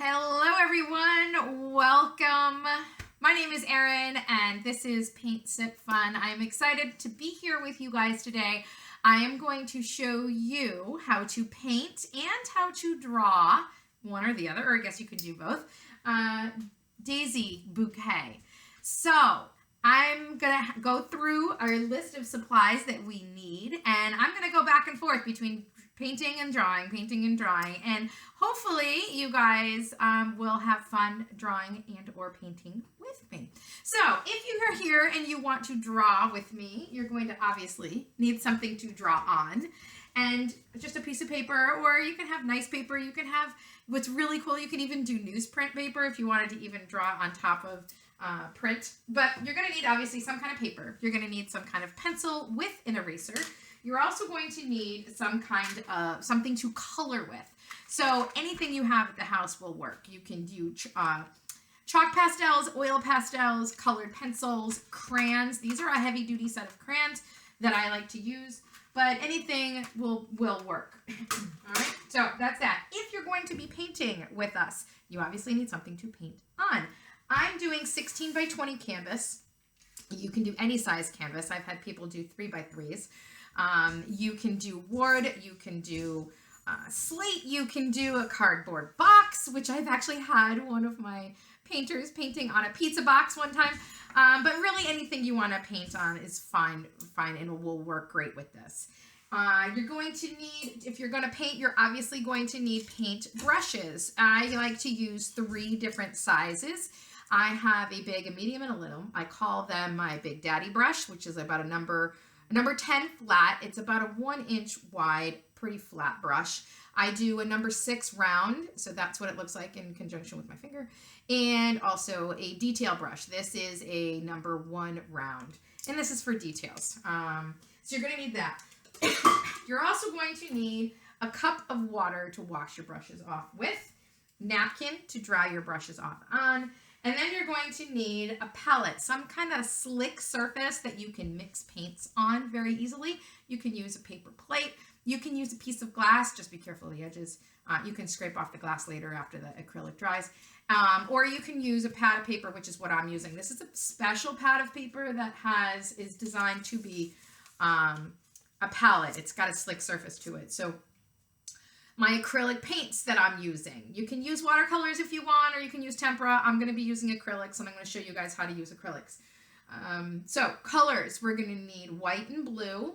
Hello everyone, welcome. My name is Erin and this is Paint Sip Fun. I'm excited to be here with you guys today. I am going to show you how to paint and how to draw, one or the other, or I guess you can do both, daisy bouquet. So I'm gonna go through our list of supplies that we need, and I'm gonna go back and forth between painting and drawing, and hopefully you guys will have fun drawing and or painting with me. So if you are here and you want to draw with me, you're going to obviously need something to draw on, and just a piece of paper, or you can have nice paper. You can have, what's really cool, you can even do newsprint paper if you wanted to even draw on top of print. But you're going to need obviously some kind of paper. You're going to need some kind of pencil with an eraser. You're also going to need some kind of something to color with. So anything you have at the house will work. You can do chalk pastels, oil pastels, colored pencils, crayons. These are a heavy duty set of crayons that I like to use, but anything will work. All right, so that's that. If you're going to be painting with us, you obviously need something to paint on. I'm doing 16 by 20 canvas. You can do any size canvas. I've had people do 3x3s. You can do wood, you can do slate, you can do a cardboard box, which I've actually had one of my painters painting on a pizza box one time. But really anything you want to paint on is fine, and will work great with this. You're going to need, if you're going to paint, you're obviously going to need paint brushes. I like to use 3 different sizes. I have a big, a medium, and a little. I call them my Big Daddy brush, which is about a number 10 flat. It's about a 1 inch wide, pretty flat brush. I do a number 6 round, so that's what it looks like in conjunction with my finger, and also a detail brush. This is a number 1 round, and this is for details. So you're going to need that. You're also going to need a cup of water to wash your brushes off with, napkin to dry your brushes off on, and then you're going to need a palette, some kind of slick surface that you can mix paints on very easily. You can use a paper plate. You can use a piece of glass. Just be careful of the edges. You can scrape off the glass later after the acrylic dries. Or you can use a pad of paper, which is what I'm using. This is a special pad of paper that is designed to be a palette. It's got a slick surface to it. So my acrylic paints that I'm using. You can use watercolors if you want, or you can use tempera. I'm going to be using acrylics, and I'm going to show you guys how to use acrylics. So colors, we're going to need white and blue.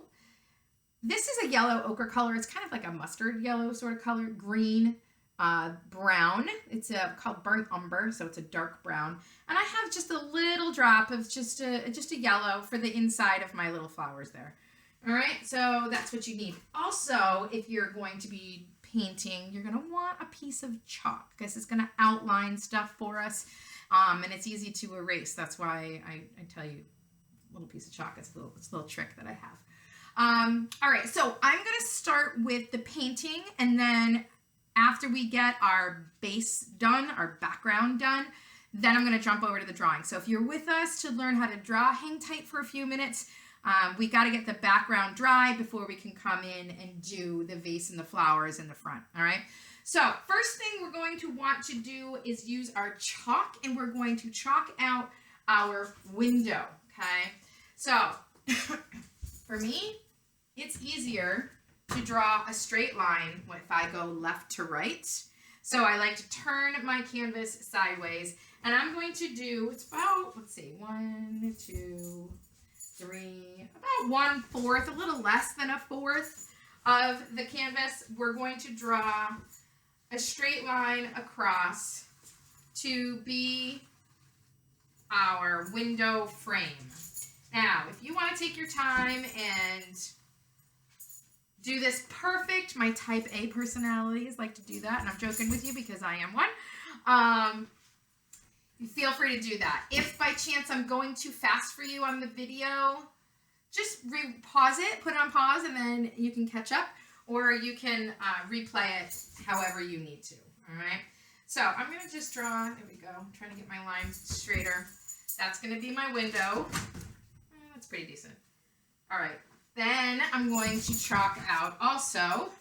This is a yellow ochre color. It's kind of like a mustard yellow sort of color. Green, brown. It's called burnt umber, so it's a dark brown. And I have just a little drop of just a yellow for the inside of my little flowers there. All right, so that's what you need. Also, if you're going to be painting, you're going to want a piece of chalk because it's going to outline stuff for us, and it's easy to erase. That's why I tell you, a little piece of chalk. It's a little trick that I have. All right, so I'm going to start with the painting, and then after we get our base done, our background done, then I'm going to jump over to the drawing. So if you're with us to learn how to draw, hang tight for a few minutes. We got to get the background dry before we can come in and do the vase and the flowers in the front. All right. So first thing we're going to want to do is use our chalk, and we're going to chalk out our window. Okay. So for me, it's easier to draw a straight line if I go left to right. So I like to turn my canvas sideways, and I'm going to do, it's about, let's see, 1, 2, 3, about 1/4, a little less than a 1/4 of the canvas. We're going to draw a straight line across to be our window frame. Now, if you want to take your time and do this perfect, my type A personalities like to do that, and I'm joking with you because I am one. Feel free to do that. If by chance I'm going too fast for you on the video, just pause it, put it on pause, and then you can catch up, or you can replay it however you need to. All right. So I'm going to just draw. There we go. I'm trying to get my lines straighter. That's going to be my window. That's pretty decent. All right. Then I'm going to chalk out also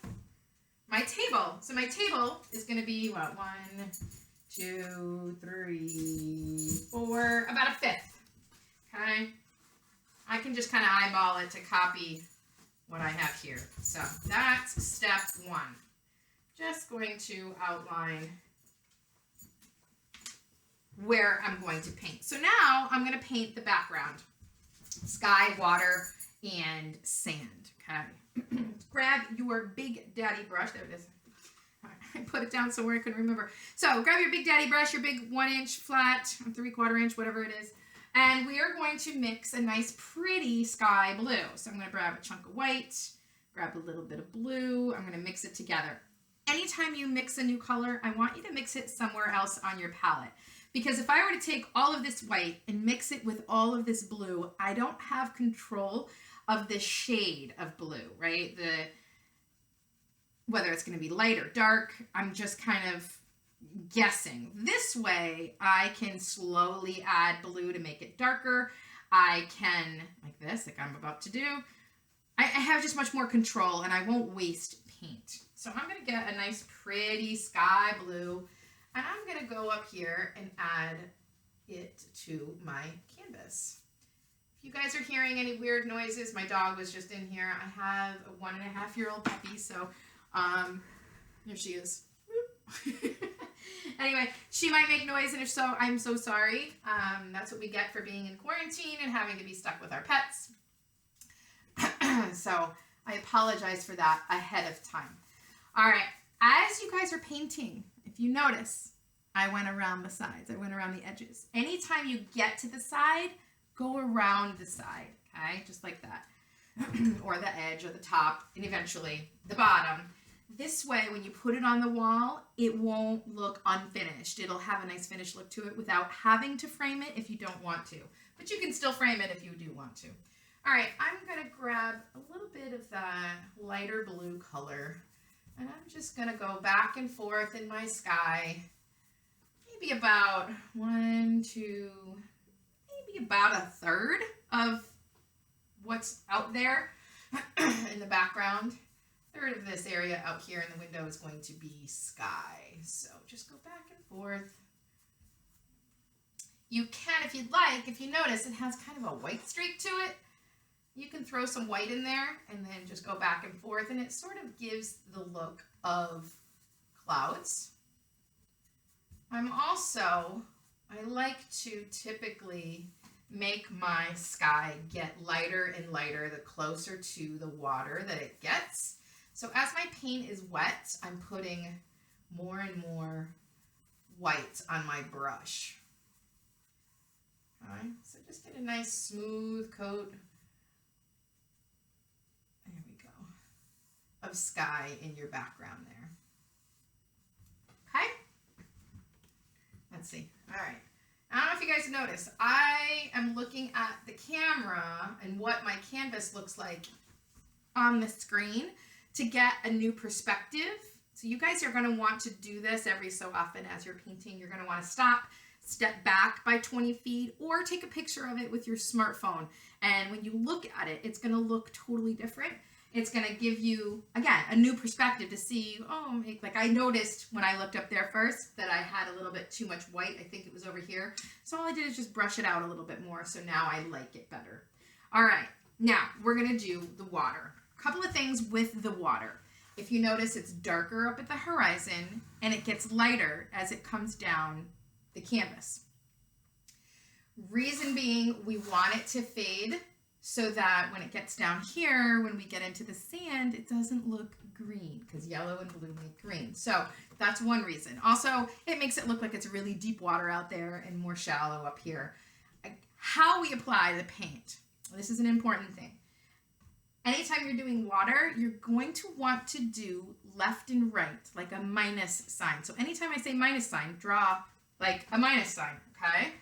my table. So my table is going to be what, 1, 2, 3, 4, about a fifth. Okay? I can just kind of eyeball it to copy what I have here. So that's step 1. Just going to outline where I'm going to paint. So now I'm going to paint the background. Sky, water, and sand. Okay. Grab your Big Daddy brush. There it is. I put it down somewhere I couldn't remember. So grab your Big Daddy brush, your big 1-inch flat, 3/4 inch, whatever it is. And we are going to mix a nice pretty sky blue. So I'm going to grab a chunk of white, grab a little bit of blue. I'm going to mix it together. Anytime you mix a new color, I want you to mix it somewhere else on your palette. Because if I were to take all of this white and mix it with all of this blue, I don't have control of the shade of blue, right? Whether it's going to be light or dark, I'm just kind of guessing. This way, I can slowly add blue to make it darker. I can, like this, like I'm about to do. I have just much more control and I won't waste paint. So I'm going to get a nice pretty sky blue and I'm going to go up here and add it to my canvas. If you guys are hearing any weird noises, my dog was just in here. I have a 1.5-year-old puppy, so here she is. Anyway, she might make noise, and if so, I'm so sorry. That's what we get for being in quarantine and having to be stuck with our pets. So I apologize for that ahead of time. All right, as you guys are painting, if you notice, I went around the sides. I went around the edges. Anytime you get to the side, go around the side, okay? Just like that. Or the edge or the top, and eventually the bottom. This way, when you put it on the wall, it won't look unfinished. It'll have a nice finished look to it without having to frame it if you don't want to. But you can still frame it if you do want to. All right, I'm going to grab a little bit of that lighter blue color, and I'm just going to go back and forth in my sky. Maybe about 1, 2, maybe about a third of what's out there in the background. Third of this area out here in the window is going to be sky. So just go back and forth. You can, if you'd like, if you notice, it has kind of a white streak to it. You can throw some white in there and then just go back and forth, and it sort of gives the look of clouds. I like to typically make my sky get lighter and lighter the closer to the water that it gets. So as my paint is wet, I'm putting more and more white on my brush. All right, so just get a nice smooth coat, there we go, of sky in your background there. Okay, let's see. All right, I don't know if you guys noticed, I am looking at the camera and what my canvas looks like on the screen to get a new perspective. So you guys are going to want to do this every so often as you're painting. You're going to want to stop, step back by 20 feet, or take a picture of it with your smartphone. And when you look at it, it's going to look totally different. It's going to give you, again, a new perspective to see, oh, like I noticed when I looked up there first that I had a little bit too much white. I think it was over here. So all I did is just brush it out a little bit more. So now I like it better. All right, now we're going to do the water. A couple of things with the water. If you notice, it's darker up at the horizon and it gets lighter as it comes down the canvas. Reason being, we want it to fade so that when it gets down here, when we get into the sand, it doesn't look green because yellow and blue make green. So that's one reason. Also, it makes it look like it's really deep water out there and more shallow up here. How we apply the paint. This is an important thing. Anytime you're doing water, you're going to want to do left and right, like a minus sign. So anytime I say minus sign, draw like a minus sign, okay?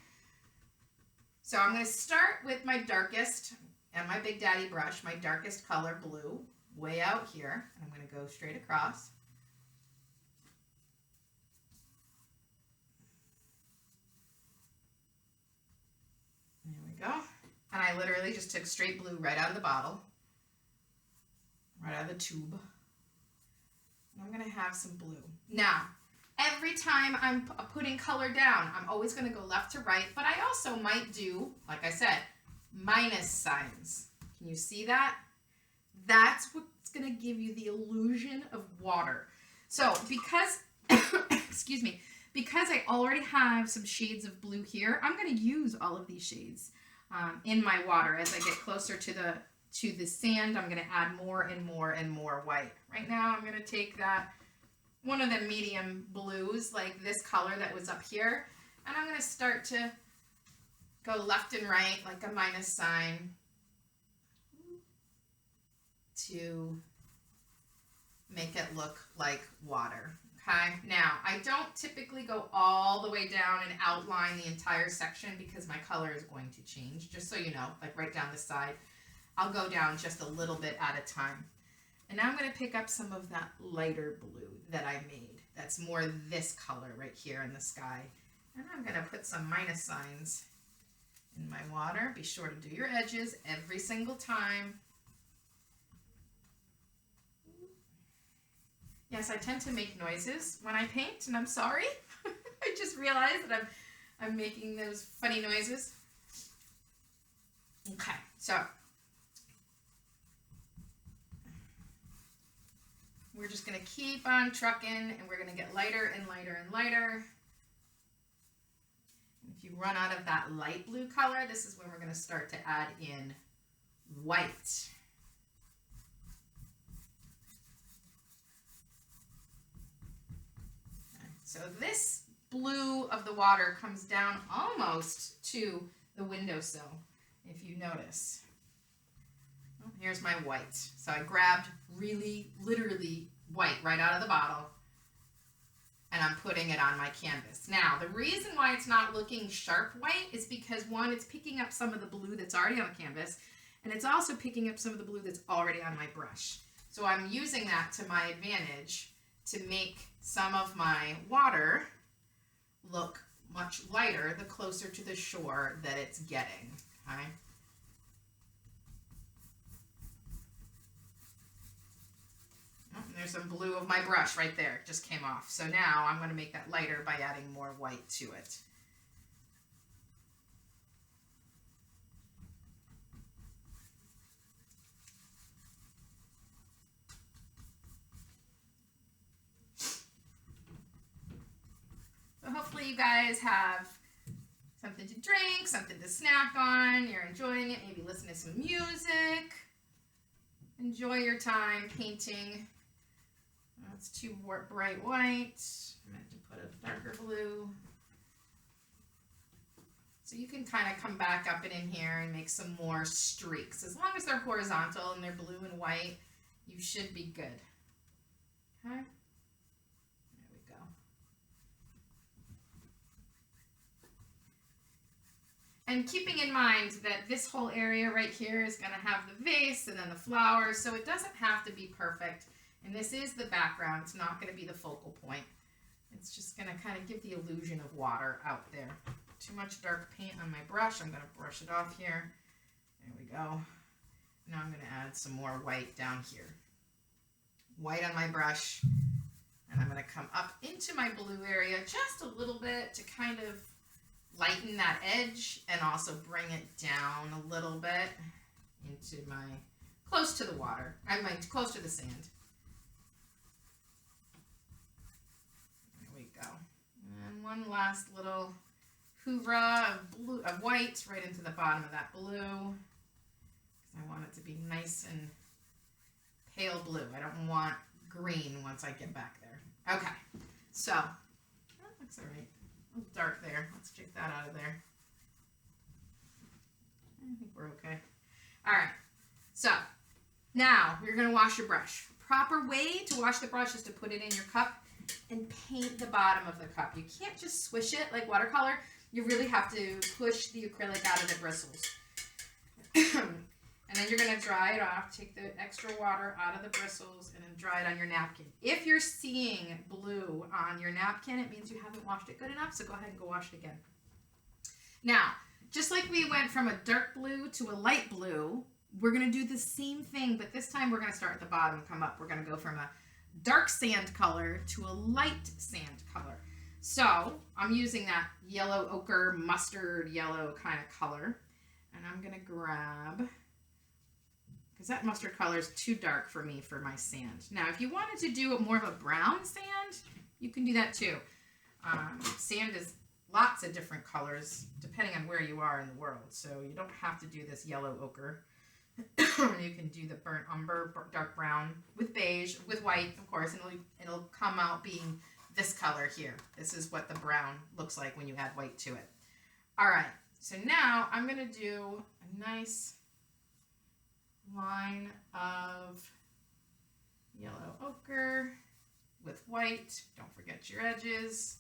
So I'm going to start with my darkest and my Big Daddy brush, my darkest color, blue, way out here. And I'm going to go straight across. There we go. And I literally just took straight blue right out of the bottle. Right out of the tube. And I'm going to have some blue. Now, every time I'm putting color down, I'm always going to go left to right, but I also might do, like I said, minus signs. Can you see that? That's what's going to give you the illusion of water. So because, excuse me, because I already have some shades of blue here, I'm going to use all of these shades in my water. As I get closer to the sand, I'm going to add more and more and more white. Right now, I'm going to take that, one of the medium blues, like this color that was up here, and I'm going to start to go left and right like a minus sign to make it look like water. Okay, now I don't typically go all the way down and outline the entire section because my color is going to change, just so you know, like right down the side. I'll go down just a little bit at a time. And now I'm going to pick up some of that lighter blue that I made. That's more this color right here in the sky. And I'm going to put some minus signs in my water. Be sure to do your edges every single time. Yes, I tend to make noises when I paint, and I'm sorry. I just realized that I'm making those funny noises. Okay, so we're just going to keep on trucking, and we're going to get lighter and lighter and lighter. And if you run out of that light blue color, this is when we're going to start to add in white. So this blue of the water comes down almost to the windowsill, if you notice. Oh, here's my white. So I grabbed really, literally white right out of the bottle, and I'm putting it on my canvas. Now, the reason why it's not looking sharp white is because, one, it's picking up some of the blue that's already on the canvas, and it's also picking up some of the blue that's already on my brush. So I'm using that to my advantage to make some of my water look much lighter the closer to the shore that it's getting, okay? Oh, and there's some blue of my brush right there, just came off. So now I'm going to make that lighter by adding more white to it. So hopefully you guys have something to drink, something to snack on, you're enjoying it, maybe listen to some music. Enjoy your time painting. That's too bright white. I meant to put a darker blue. So you can kind of come back up and in here and make some more streaks. As long as they're horizontal and they're blue and white, you should be good. Okay? There we go. And keeping in mind that this whole area right here is going to have the vase and then the flowers, so it doesn't have to be perfect. And this is the background. It's not going to be the focal point. It's just going to kind of give the illusion of water out there. Too much dark paint on my brush. I'm going to brush it off here. There we go. Now I'm going to add some more white down here. White on my brush. And I'm going to come up into my blue area just a little bit to kind of lighten that edge and also bring it down a little bit into my, close to the water. I mean, close to the sand. There we go. And one last little hoorah of blue, of white right into the bottom of that blue. Because I want it to be nice and pale blue. I don't want green once I get back there. Okay, so that looks all right. A little dark there. Let's take that out of there. I think we're okay. All right, so now you're going to wash your brush. Proper way to wash the brush is to put it in your cup and paint the bottom of the cup. You can't just swish it like watercolor. You really have to push the acrylic out of the bristles. And then you're going to dry it off. Take the extra water out of the bristles and then dry it on your napkin. If you're seeing blue on your napkin, it means you haven't washed it good enough, so go ahead and go wash it again. Now, just like we went from a dark blue to a light blue, we're going to do the same thing, but this time we're going to start at the bottom and come up. We're going to go from a dark sand color to a light sand color. So I'm using that yellow ochre, mustard yellow kind of color. And I'm going to grab, because that mustard color is too dark for me for my sand. Now, if you wanted to do more of a brown sand, you can do that too. Sand is lots of different colors depending on where you are in the world. So you don't have to do this yellow ochre. You can do the burnt umber, dark brown with beige, with white, of course, and it'll come out being this color here. This is what the brown looks like when you add white to it. All right, so now I'm going to do a nice line of yellow ochre with white. Don't forget your edges.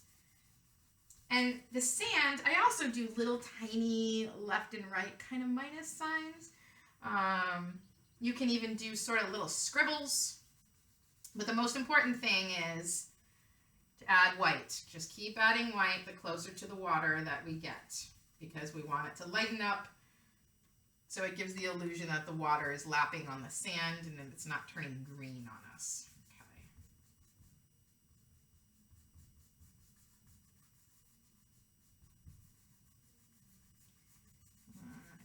And the sand, I also do little tiny left and right kind of minus signs. You can even do sort of little scribbles. But the most important thing is to add white. Just keep adding white the closer to the water that we get, because we want it to lighten up so it gives the illusion that the water is lapping on the sand and then it's not turning green on us. Okay.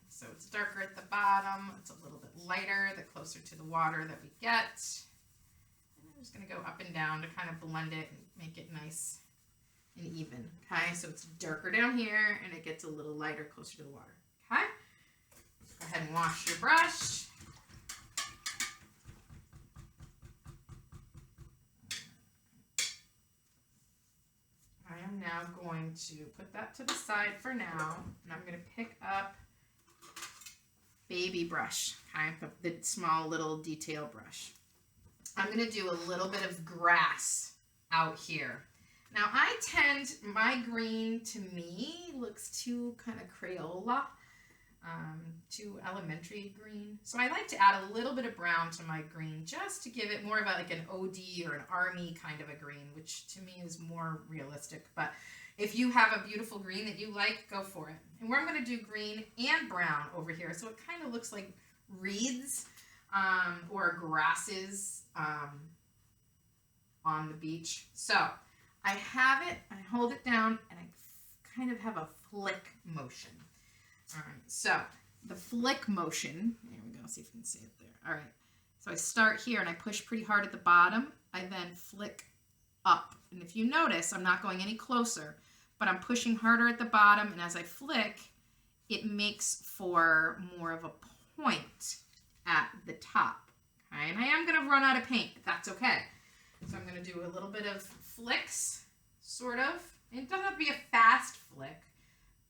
So it's darker at the bottom, it's a little bit lighter the closer to the water that we get. And I'm just going to go up and down to kind of blend it and make it nice and even. Okay, so it's darker down here and it gets a little lighter closer to the water. Okay, go ahead and wash your brush. I am now going to put that to the side for now, and I'm going to pick up baby brush, okay, the small little detail brush. I'm going to do a little bit of grass out here. Now my green to me looks too kind of Crayola, too elementary green. So I like to add a little bit of brown to my green just to give it more of like an OD or an army kind of a green, which to me is more realistic. But if you have a beautiful green that you like, go for it. And we're going to do green and brown over here. So it kind of looks like reeds or grasses on the beach. So I have it, I hold it down, and I kind of have a flick motion. All right, so the flick motion, there we go, see if you can see it there. All right, so I start here and I push pretty hard at the bottom. I then flick up. And if you notice, I'm not going any closer, but I'm pushing harder at the bottom, and as I flick, it makes for more of a point at the top. Okay, and I am going to run out of paint, but that's okay. So I'm going to do a little bit of flicks, sort of. It doesn't have to be a fast flick,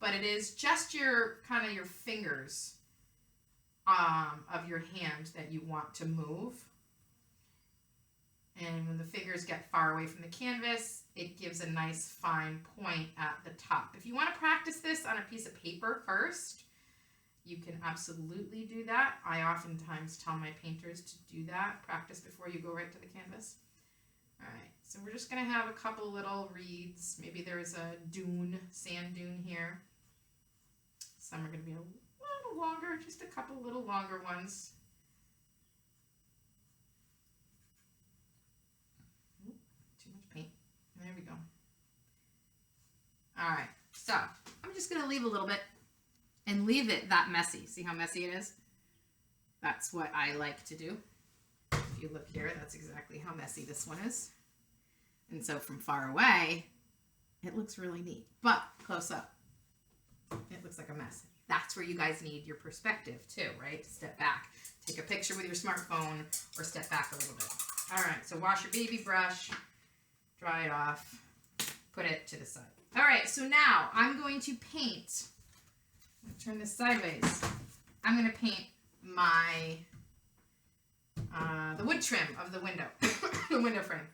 but it is just your kind of your fingers of your hand that you want to move. And when the fingers get far away from the canvas, it gives a nice fine point at the top. If you want to practice this on a piece of paper first, you can absolutely do that. I oftentimes tell my painters to do that. Practice before you go right to the canvas. All right, so we're just going to have a couple little reeds. Maybe there's a dune, sand dune here. Some are going to be a little longer, just a couple little longer ones. Too much paint. There we go. All right, so I'm just going to leave a little bit and leave it that messy. See how messy it is? That's what I like to do. If you look here, that's exactly how messy this one is. And so from far away, it looks really neat. But close up, it looks like a mess. That's where you guys need your perspective too, right? To step back. Take a picture with your smartphone or step back a little bit. All right, so wash your baby brush, dry it off, put it to the side. All right, so now I'm going to paint. I'm going to turn this sideways. I'm going to paint my the wood trim of the window, the window frame.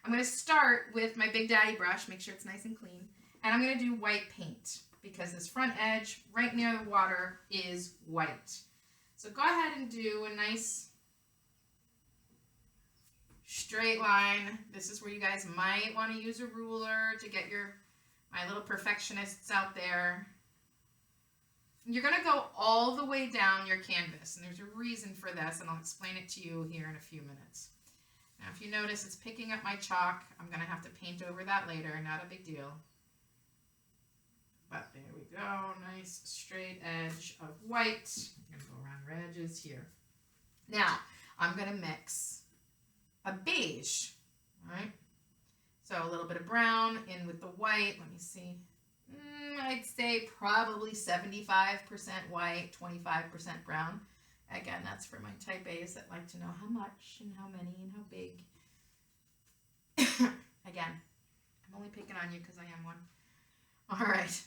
I'm going to start with my Big Daddy brush, make sure it's nice and clean, and I'm going to do white paint because this front edge right near the water is white. So go ahead and do a nice straight line. This is where you guys might want to use a ruler to get my little perfectionists out there. You're going to go all the way down your canvas, and there's a reason for this, and I'll explain it to you here in a few minutes. Now if you notice it's picking up my chalk, I'm going to have to paint over that later, not a big deal. But there we go, nice straight edge of white. I'm going to go around her edges here. Now I'm going to mix a beige, all right? So a little bit of brown in with the white. Let me see. I'd say probably 75% white, 25% brown. Again, that's for my type A's that like to know how much and how many and how big. Again, I'm only picking on you because I am one. All right.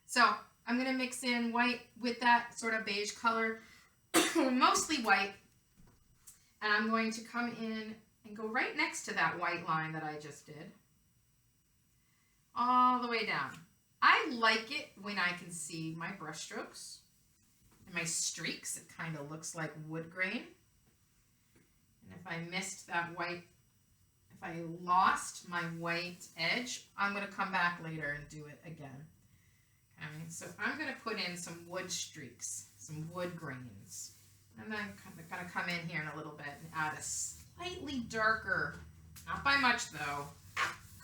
So I'm going to mix in white with that sort of beige color, mostly white. And I'm going to come in and go right next to that white line that I just did, all the way down. I like it when I can see my brush strokes and my streaks. It kind of looks like wood grain. And if I missed that white, if I lost my white edge, I'm going to come back later and do it again. Okay, so I'm going to put in some wood streaks, some wood grains. And then I'm going to come in here in a little bit and add a slightly darker, not by much though,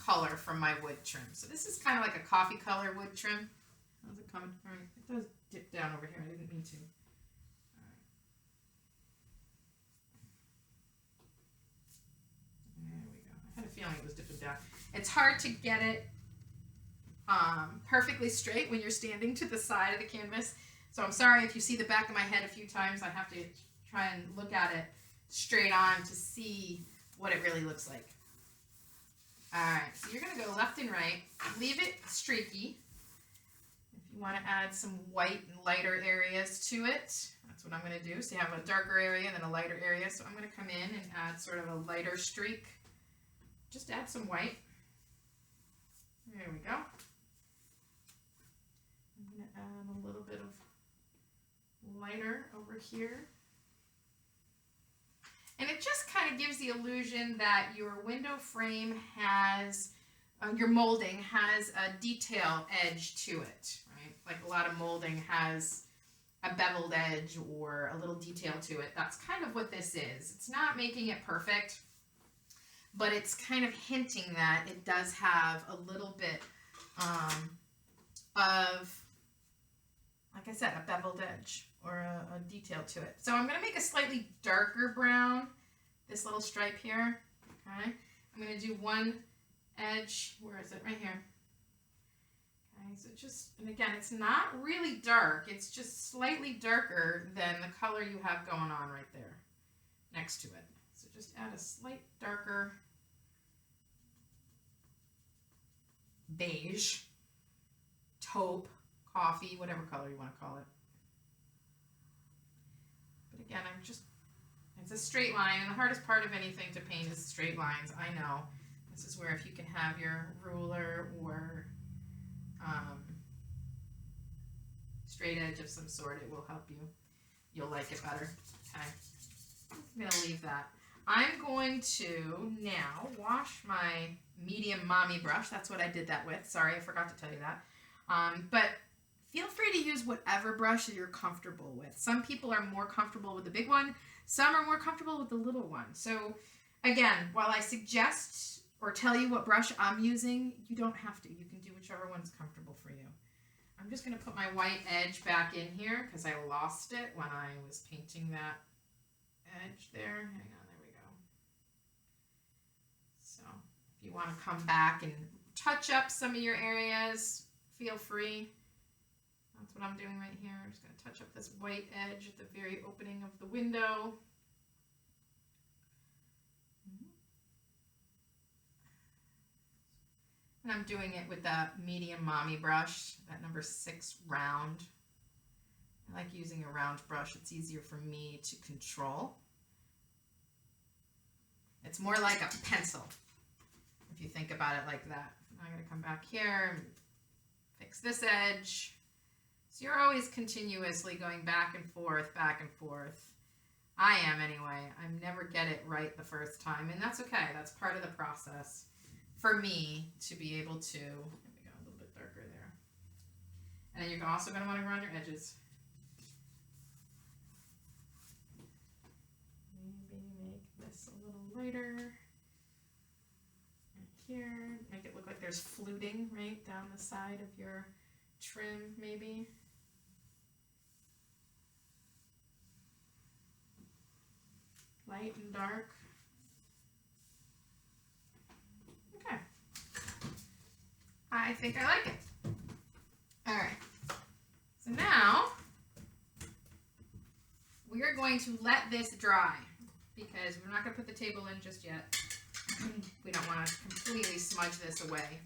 color from my wood trim. So this is kind of like a coffee color wood trim. How's it coming? All right, it does dip down over here. I didn't mean to. All right. There we go. I had a feeling it was dipping down. It's hard to get it perfectly straight when you're standing to the side of the canvas. So I'm sorry if you see the back of my head a few times. I have to try and look at it straight on to see what it really looks like. All right, so you're going to go left and right. Leave it streaky. If you want to add some white and lighter areas to it, that's what I'm going to do. So you have a darker area and then a lighter area. So I'm going to come in and add sort of a lighter streak. Just add some white. There we go. I'm going to add a little bit of lighter over here. And it just kind of gives the illusion that your window frame has, your molding has a detail edge to it, right? Like a lot of molding has a beveled edge or a little detail to it. That's kind of what this is. It's not making it perfect, but it's kind of hinting that it does have a little bit of, like I said, a beveled edge or a detail to it. So I'm going to make a slightly darker brown, this little stripe here, okay? I'm going to do one edge, where is it? Right here. Okay, so just, and again, it's not really dark, it's just slightly darker than the color you have going on right there next to it. So just add a slight darker beige, taupe, coffee, whatever color you want to call it. But again, it's a straight line, and the hardest part of anything to paint is straight lines. I know. This is where if you can have your ruler or straight edge of some sort, it will help you. You'll like it better. Okay. I'm going to leave that. I'm going to now wash my medium mommy brush. That's what I did that with. Sorry, I forgot to tell you that. But feel free to use whatever brush that you're comfortable with. Some people are more comfortable with the big one. Some are more comfortable with the little one. So again, while I suggest or tell you what brush I'm using, you don't have to. You can do whichever one's comfortable for you. I'm just going to put my white edge back in here because I lost it when I was painting that edge there. Hang on, there we go. So if you want to come back and touch up some of your areas, feel free. That's what I'm doing right here. I'm just going to touch up this white edge at the very opening of the window. And I'm doing it with that medium mommy brush, that number 6 round. I like using a round brush. It's easier for me to control. It's more like a pencil, if you think about it like that. I'm going to come back here and fix this edge. So you're always continuously going back and forth, back and forth. I am anyway. I never get it right the first time, and that's okay. That's part of the process for me to be able to, there we go, a little bit darker there. And then you're also going to want to go around your edges. Maybe make this this a little lighter. Right here. Make it look like there's fluting right down the side of your trim, maybe. Light and dark. Okay. I think I like it. All right. So now we are going to let this dry because we're not going to put the table in just yet. We don't want to completely smudge this away.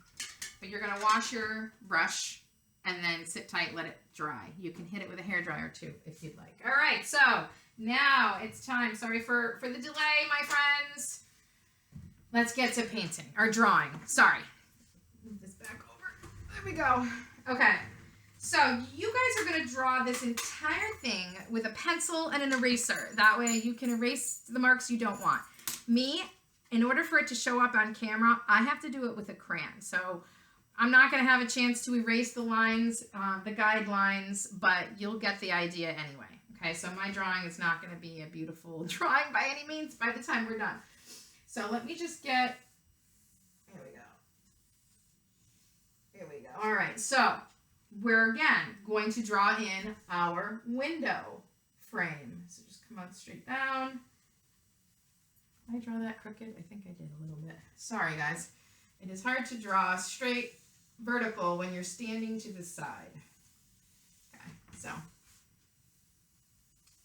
But you're going to wash your brush and then sit tight, let it dry. You can hit it with a hairdryer too if you'd like. All right, so now it's time. Sorry for the delay, my friends. Let's get to painting, or drawing. Sorry. Move this back over. There we go. Okay. So you guys are going to draw this entire thing with a pencil and an eraser. That way you can erase the marks you don't want. Me, in order for it to show up on camera, I have to do it with a crayon. So I'm not going to have a chance to erase the lines, the guidelines, but you'll get the idea anyway. Okay, so my drawing is not going to be a beautiful drawing by any means by the time we're done. So let me just get, here we go. Here we go. All right, so we're again going to draw in our window frame. So just come on straight down. Did I draw that crooked? I think I did a little bit. Sorry, guys. It is hard to draw straight vertical when you're standing to the side. Okay, so,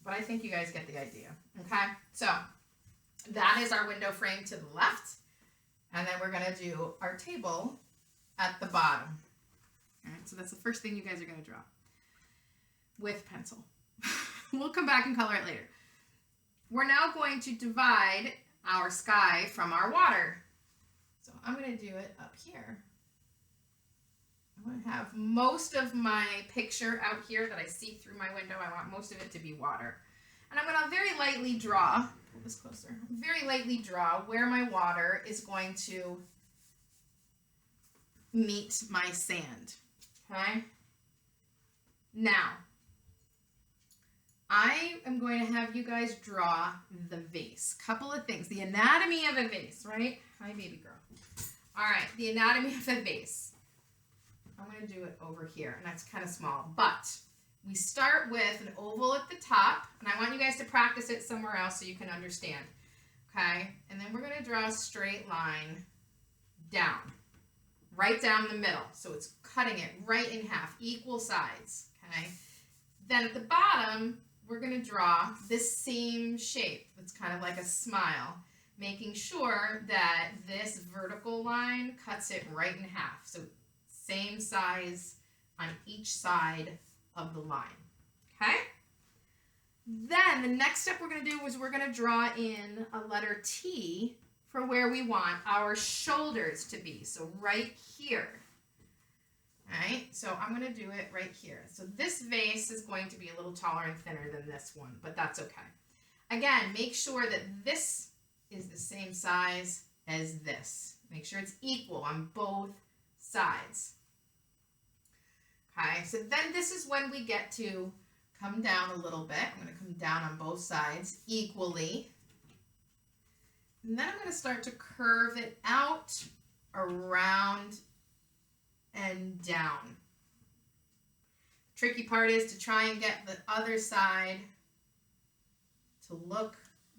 but I think you guys get the idea. Okay, so that is our window frame to the left. And then we're going to do our table at the bottom. All right, so that's the first thing you guys are going to draw with pencil. We'll come back and color it later. We're now going to divide our sky from our water. So I'm going to do it up here. I want to have most of my picture out here that I see through my window. I want most of it to be water. And I'm going to very lightly draw, pull this closer, very lightly draw where my water is going to meet my sand. Okay? Now, I am going to have you guys draw the vase. Couple of things. The anatomy of a vase, right? Hi, baby girl. All right, the anatomy of a vase. I'm going to do it over here, and that's kind of small. But we start with an oval at the top, and I want you guys to practice it somewhere else so you can understand. Okay? And then we're going to draw a straight line down, right down the middle. So it's cutting it right in half, equal sides. Okay? Then at the bottom, we're going to draw this same shape. It's kind of like a smile, making sure that this vertical line cuts it right in half. So same size on each side of the line. Okay? Then the next step we're going to do is we're going to draw in a letter T for where we want our shoulders to be. So right here. All right, so I'm going to do it right here. So this vase is going to be a little taller and thinner than this one, but that's okay. Again, make sure that this is the same size as this. Make sure it's equal on both sides. Okay, so then this is when we get to come down a little bit. I'm going to come down on both sides equally. And then I'm going to start to curve it out around and down. Tricky part is to try and get the other side to look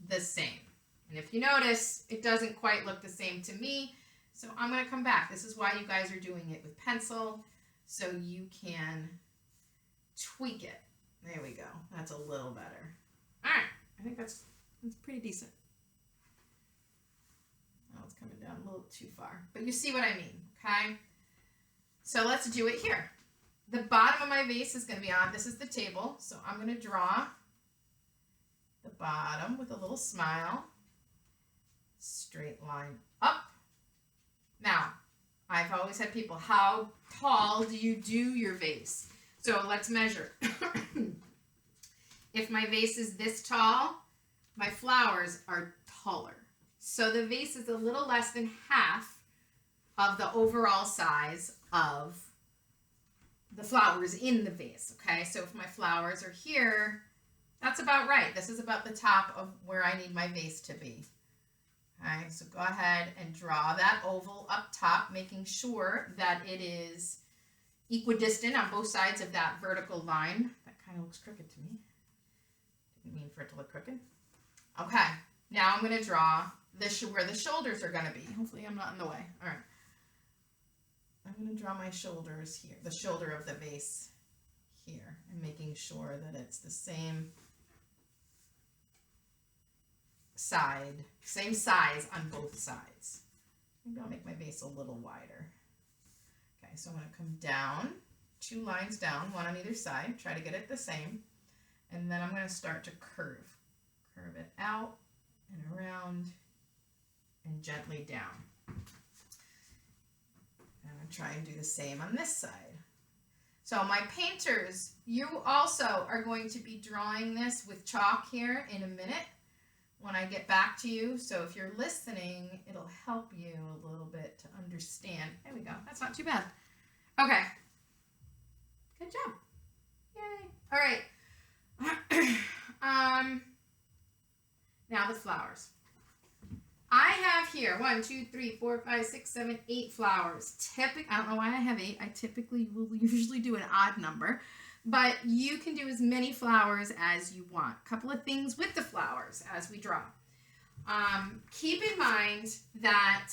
the same. And if you notice, it doesn't quite look the same to me, so I'm going to come back. This is why you guys are doing it with pencil, so you can tweak it. There we go. That's a little better. All right, I think that's pretty decent. Oh, it's coming down a little too far, but you see what I mean, okay? So let's do it here. The bottom of my vase is going to be on, this is the table, so I'm going to draw the bottom with a little smile, straight line up. Now, I've always had people, how tall do you do your vase? So let's measure. If my vase is this tall, my flowers are taller. So the vase is a little less than half of the overall size of the flowers in the vase, okay? So if my flowers are here, that's about right. This is about the top of where I need my vase to be, Okay, so go ahead and draw that oval up top, making sure that it is equidistant on both sides of that vertical line. That kind of looks crooked to me. Didn't mean for it to look crooked. Okay, now I'm going to draw where the shoulders are going to be. Hopefully I'm not in the way. All right. I'm going to draw my shoulders here, the shoulder of the vase here, and making sure that it's the same same size on both sides. Maybe I'll make my vase a little wider. Okay, so I'm going to come down, 2 lines down, one on either side, try to get it the same, and then I'm going to start to curve it out and around and gently down. I'm going to try and do the same on this side. So my painters, you also are going to be drawing this with chalk here in a minute when I get back to you. So if you're listening, it'll help you a little bit to understand. There we go. That's not too bad. Okay. Good job. Yay. All right. Now the flowers. I have here 1, 2, 3, 4, 5, 6, 7, 8 flowers. I don't know why I have 8. I typically will usually do an odd number, but you can do as many flowers as you want. A couple of things with the flowers as we draw. Keep in mind that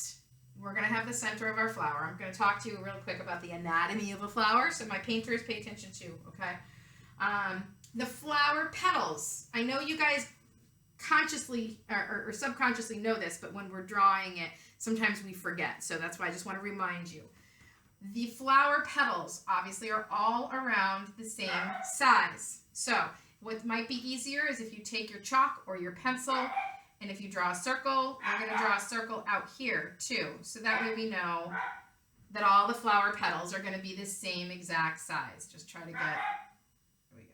we're going to have the center of our flower. I'm going to talk to you real quick about the anatomy of a flower, so my painters pay attention to, okay? The flower petals. I know you guys consciously or subconsciously know this, but when we're drawing it, sometimes we forget. So that's why I just want to remind you. The flower petals obviously are all around the same size. So what might be easier is if you take your chalk or your pencil, and if you draw a circle, we're going to draw a circle out here too. So that way we know that all the flower petals are going to be the same exact size. Just try to get, there we go.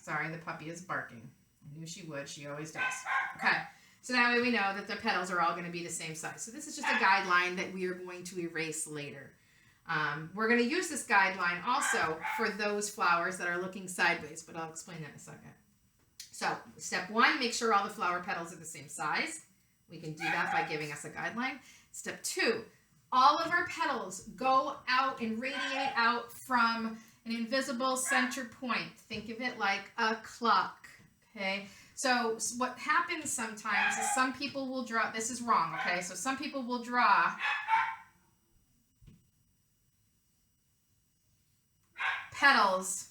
Sorry, the puppy is barking. I knew she would. She always does. Okay. So that way we know that the petals are all going to be the same size. So this is just a guideline that we are going to erase later. We're going to use this guideline also for those flowers that are looking sideways, but I'll explain that in a second. So step 1, make sure all the flower petals are the same size. We can do that by giving us a guideline. Step 2, all of our petals go out and radiate out from an invisible center point. Think of it like a clock, okay? So what happens sometimes is some people will draw, this is wrong, okay? So some people will draw petals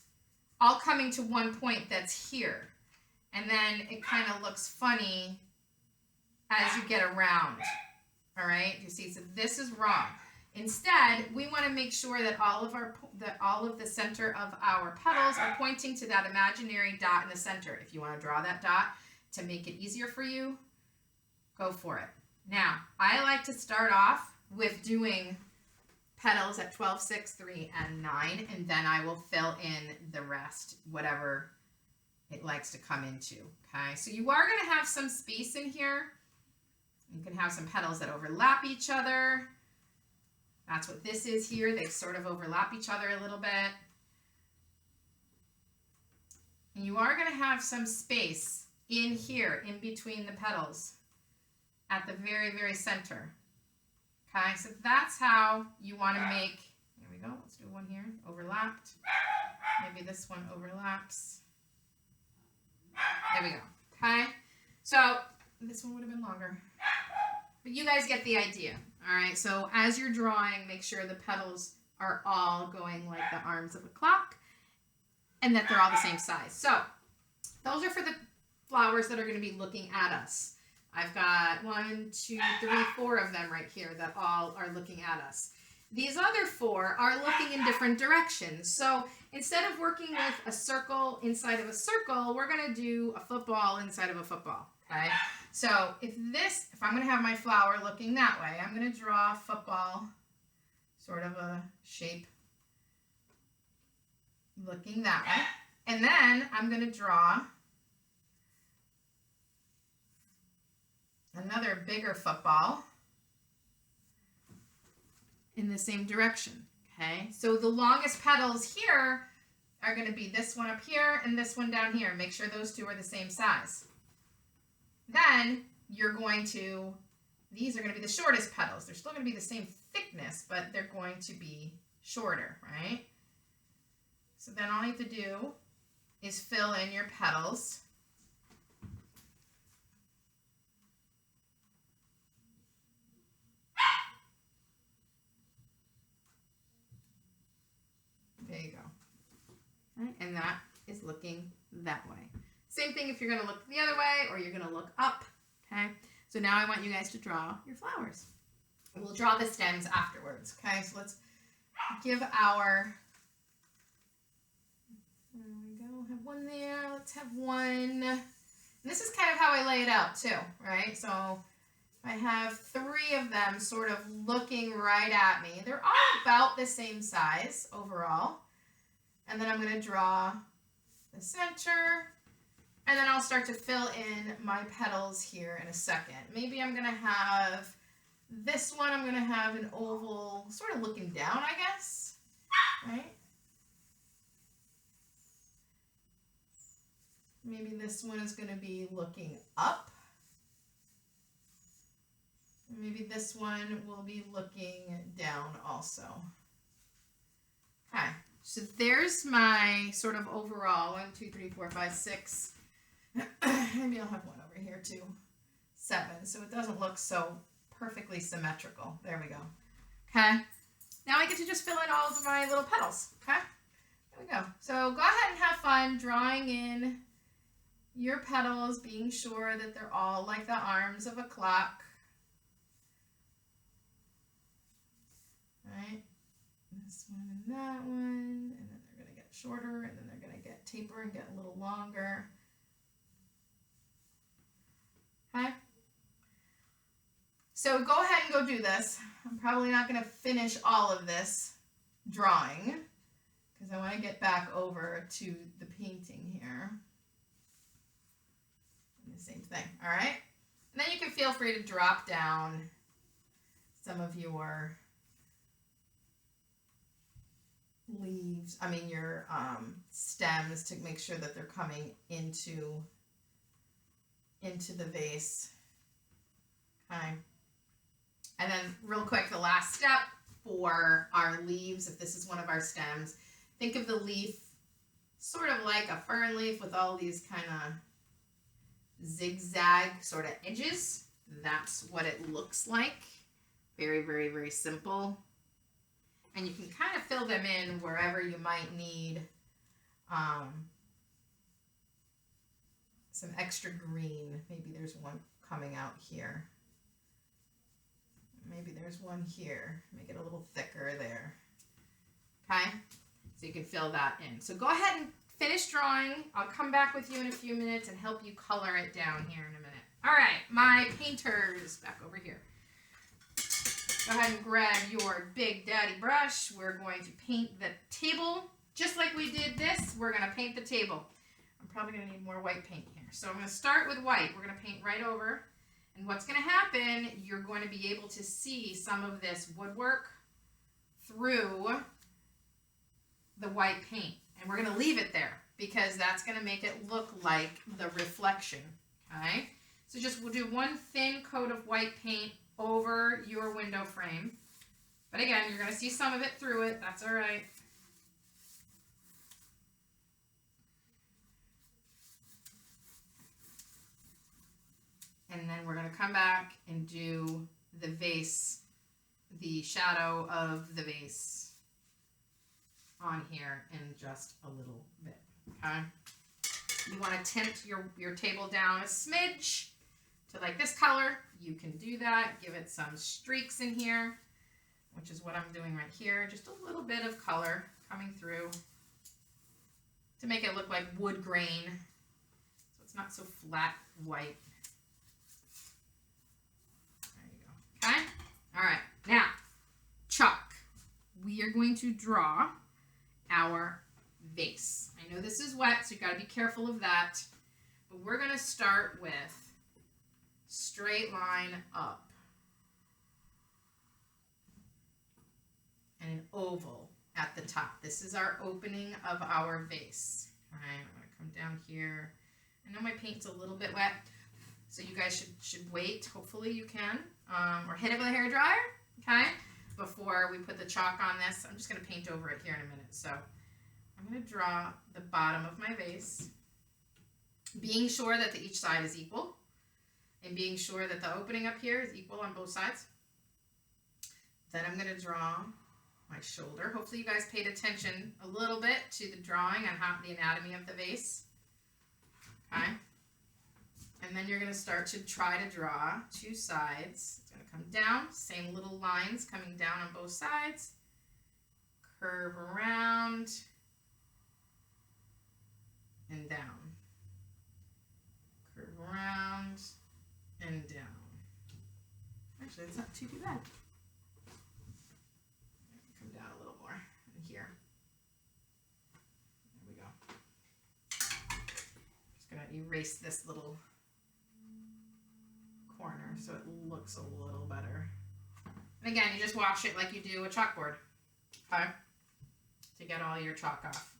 all coming to one point that's here. And then it kind of looks funny as you get around, all right? You see, so this is wrong. Instead, we want to make sure that all of the center of our petals are pointing to that imaginary dot in the center. If you want to draw that dot to make it easier for you, go for it. Now, I like to start off with doing petals at 12, 6, 3, and 9, and then I will fill in the rest, whatever it likes to come into, okay? So you are going to have some space in here. You can have some petals that overlap each other. That's what this is here. They sort of overlap each other a little bit. And you are going to have some space in here, in between the petals, at the very, very center. Okay, so that's how you want to make, there we go, let's do one here, overlapped. Maybe this one overlaps. There we go, okay? So this one would have been longer. But you guys get the idea. All right, so as you're drawing, make sure the petals are all going like the arms of a clock and that they're all the same size. So those are for the flowers that are going to be looking at us. I've got 1, 2, 3, 4 of them right here that all are looking at us. These other 4 are looking in different directions. So instead of working with a circle inside of a circle, we're going to do a football inside of a football, okay? So if I'm going to have my flower looking that way, I'm going to draw a football, sort of a shape looking that way. And then I'm going to draw another bigger football in the same direction, okay? So the longest petals here are going to be this one up here and this one down here. Make sure those 2 are the same size. Then you're going to, these are going to be the shortest petals. They're still going to be the same thickness, but they're going to be shorter, right? So then all you have to do is fill in your petals. There you go. Right? And that is looking that way. Same thing if you're going to look the other way or you're going to look up. Okay. So now I want you guys to draw your flowers. We'll draw the stems afterwards. Okay. So let's give our, there we go. Have one there. Let's have one. And this is kind of how I lay it out too, right? So I have 3 of them sort of looking right at me. They're all about the same size overall. And then I'm going to draw the center. And then I'll start to fill in my petals here in a second. Maybe I'm going to have this one, I'm going to have an oval sort of looking down, I guess. Right? Maybe this one is going to be looking up. Maybe this one will be looking down also. Okay, so there's my sort of overall 1, 2, 3, 4, 5, 6. Maybe I'll have one over here too. 7, so it doesn't look so perfectly symmetrical. There we go. Okay, now I get to just fill in all of my little petals. Okay, there we go. So go ahead and have fun drawing in your petals, being sure that they're all like the arms of a clock. Right, this one and that one, and then they're going to get shorter, and then they're going to get taper and get a little longer. Okay, so go ahead and go do this. I'm probably not going to finish all of this drawing because I want to get back over to the painting here. And the same thing, all right? And then you can feel free to drop down some of your leaves, your stems to make sure that they're coming into the vase. Okay. And then real quick, the last step for our leaves, if this is one of our stems, think of the leaf sort of like a fern leaf with all these kind of zigzag sort of edges. That's what it looks like. Very, very, very simple. And you can kind of fill them in wherever you might need some extra green. Maybe there's one coming out here. Maybe there's one here. Make it a little thicker there. Okay? So you can fill that in. So go ahead and finish drawing. I'll come back with you in a few minutes and help you color it down here in a minute. All right, my painters, back over here. Go ahead and grab your Big Daddy brush. We're going to paint the table. Just like we did this, we're going to paint the table. I'm probably going to need more white paint here. So I'm going to start with white. We're going to paint right over. And what's going to happen, you're going to be able to see some of this woodwork through the white paint. And we're going to leave it there because that's going to make it look like the reflection. Okay? So just we'll do one thin coat of white paint over your window frame. But again, you're going to see some of it through it. That's all right. And then we're going to come back and do the vase, the shadow of the vase on here in just a little bit. Okay. You want to tint your table down a smidge to like this color. You can do that. Give it some streaks in here, which is what I'm doing right here. Just a little bit of color coming through to make it look like wood grain. So it's not so flat white. There you go. Okay? All right. Now, chalk. We are going to draw our vase. I know this is wet, so you got to be careful of that. But we're going to start with straight line up and an oval at the top. This is our opening of our vase. All right, I'm going to come down here. I know my paint's a little bit wet, So you guys should wait. Hopefully you can. Or hit it with a hairdryer, okay? Before we put the chalk on this. I'm just going to paint over it here in a minute. So I'm going to draw the bottom of my vase, being sure that each side is equal, and being sure that the opening up here is equal on both sides. Then I'm going to draw my shoulder. Hopefully you guys paid attention a little bit to the drawing on how the anatomy of the vase. Okay? And then you're going to start to try to draw two sides. It's going to come down, same little lines coming down on both sides. Curve around and down. Curve around and down. Actually, it's not too bad. Come down a little more in here. There we go. Just going to erase this little corner so it looks a little better. And again, you just wash it like you do a chalkboard, okay, to get all your chalk off.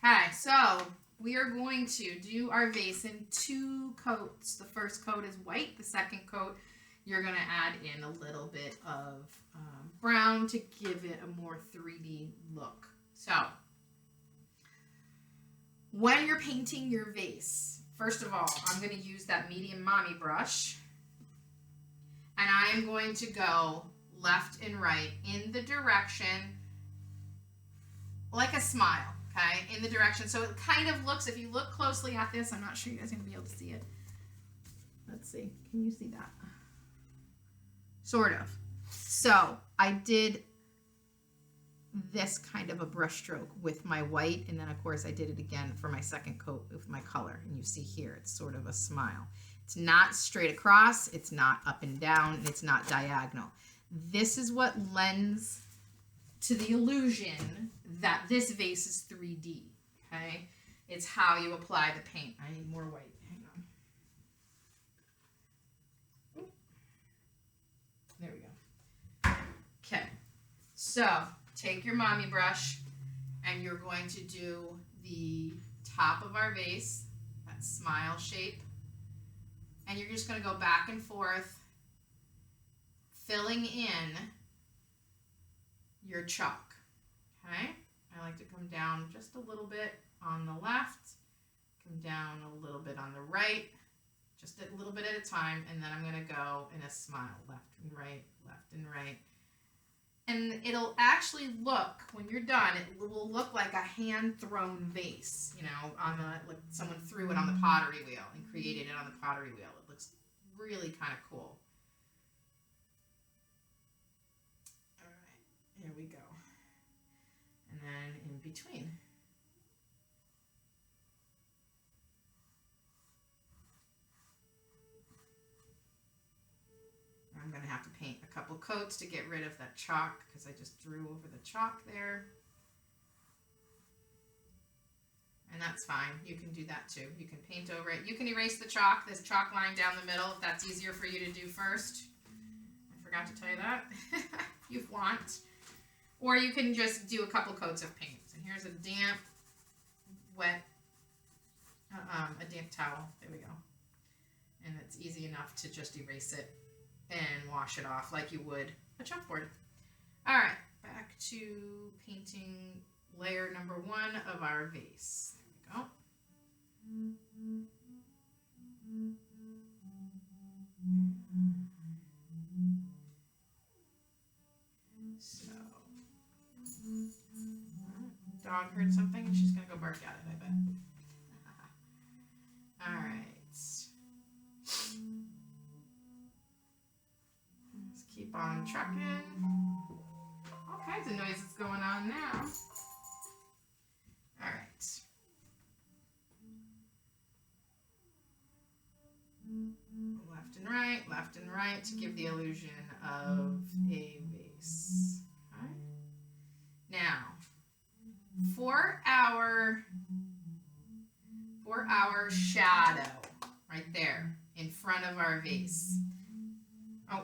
Okay, so we are going to do our vase in two coats. The first coat is white. The second coat, you're going to add in a little bit of brown to give it a more 3D look. So when you're painting your vase, first of all, I'm going to use that medium mommy brush, and I am going to go left and right in the direction like a smile, okay? In the direction. So it kind of looks, if you look closely at this, I'm not sure you guys are going to be able to see it. Let's see. Can you see that? Sort of. So I did this kind of a brush stroke with my white, and then of course I did it again for my second coat with my color, and you see here it's sort of a smile. It's not straight across, it's not up and down, and it's not diagonal. This is what lends to the illusion that this vase is 3D, okay? It's how you apply the paint. I need more white. Hang on. There we go. Okay, so take your mommy brush, and you're going to do the top of our vase, that smile shape, and you're just going to go back and forth, filling in your chalk, okay? I like to come down just a little bit on the left, come down a little bit on the right, just a little bit at a time, and then I'm going to go in a smile, left and right, left and right. And it'll actually look, when you're done, it will look like a hand-thrown vase, you know, on the, like someone threw it on the pottery wheel and created it on the pottery wheel. It looks really kind of cool. All right, here we go. And then in between. I'm going to have to paint a couple coats to get rid of that chalk because I just drew over the chalk there. And that's fine. You can do that too. You can paint over it. You can erase the chalk, this chalk line down the middle, if that's easier for you to do first. I forgot to tell you that, if you want. Or you can just do a couple coats of paint. And here's a damp, wet, a damp towel. There we go. And it's easy enough to just erase it and wash it off like you would a chalkboard. All right, back to painting layer number 1 of our vase. There we go. So, dog heard something and she's gonna go bark at it, I bet. All right. Keep on trucking. All kinds of noises going on now. All right. Left and right to give the illusion of a vase. Okay. Now, for our shadow right there in front of our vase. Oh,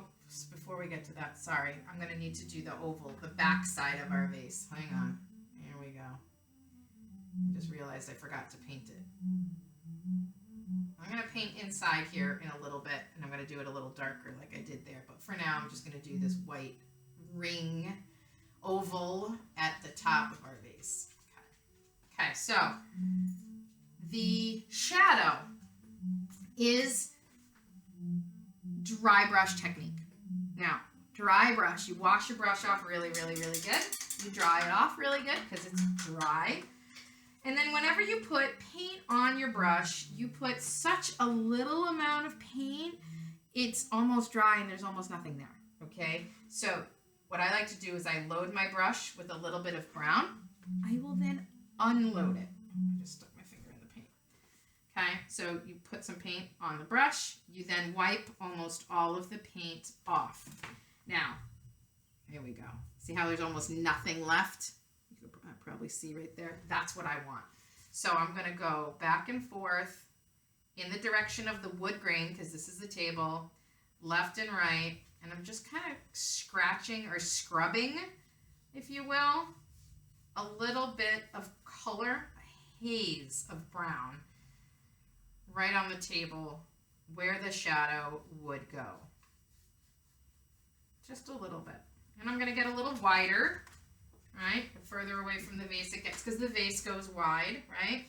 before we get to that, sorry, I'm going to need to do the oval, the back side of our vase. Hang on. Here we go. I just realized I forgot to paint it. I'm going to paint inside here in a little bit, and I'm going to do it a little darker like I did there. But for now, I'm just going to do this white ring oval at the top of our vase. Okay, so the shadow is dry brush technique. Now, dry brush, you wash your brush off really, really, really good. You dry it off really good because it's dry. And then whenever you put paint on your brush, you put such a little amount of paint, it's almost dry and there's almost nothing there, okay? So what I like to do is I load my brush with a little bit of brown. I will then unload it. I just stuck my finger in the paint. Okay, so you put some paint on the brush. You then wipe almost all of the paint off. Now, here we go. See how there's almost nothing left? You can probably see right there. That's what I want. So I'm going to go back and forth in the direction of the wood grain, because this is the table, left and right. And I'm just kind of scratching or scrubbing, if you will, a little bit of color, a haze of brown, right on the table where the shadow would go. Just a little bit. And I'm going to get a little wider, right? The further away from the vase it gets, because the vase goes wide, right?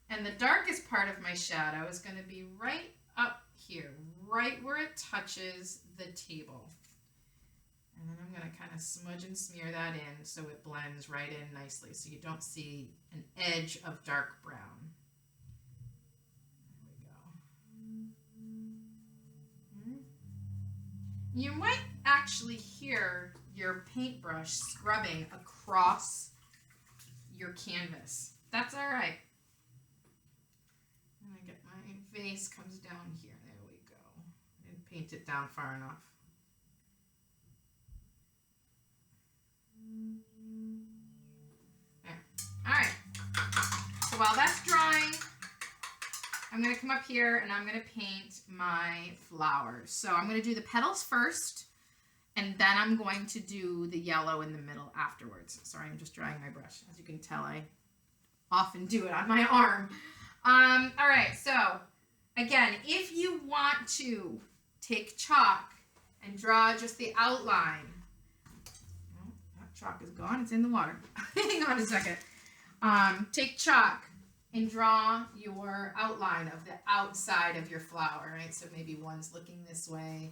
And the darkest part of my shadow is going to be right up here, right where it touches the table. And then I'm going to kind of smudge and smear that in so it blends right in nicely, so you don't see an edge of dark brown. There we go. You might actually hear your paintbrush scrubbing across your canvas. That's all right. And I get my vase comes down here. There we go. I didn't paint it down far enough. There. All right. So while that's drying, I'm going to come up here and I'm going to paint my flowers. So I'm going to do the petals first, and then I'm going to do the yellow in the middle afterwards. Sorry, I'm just drying my brush. As you can tell, I often do it on my arm. All right, so again, if you want to take chalk and draw just the outline, well, that chalk is gone, it's in the water. Hang on a second. Take chalk and draw your outline of the outside of your flower, right? So maybe one's looking this way.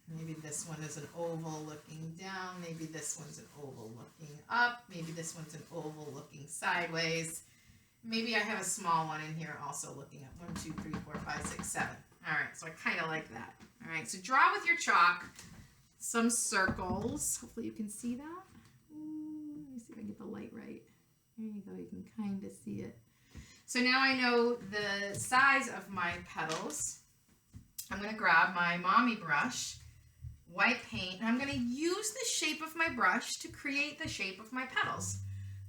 Maybe this one is an oval looking down. Maybe this one's an oval looking up. Maybe this one's an oval looking sideways. Maybe I have a small one in here also looking at 1, 2, 3, 4, 5, 6, 7. All right, so I kind of like that. All right, so draw with your chalk some circles. Hopefully you can see that. Ooh, let me see if I can get the light right. There you go, you can kind of see it. So now I know the size of my petals. I'm going to grab my mommy brush, white paint, and I'm going to use the shape of my brush to create the shape of my petals.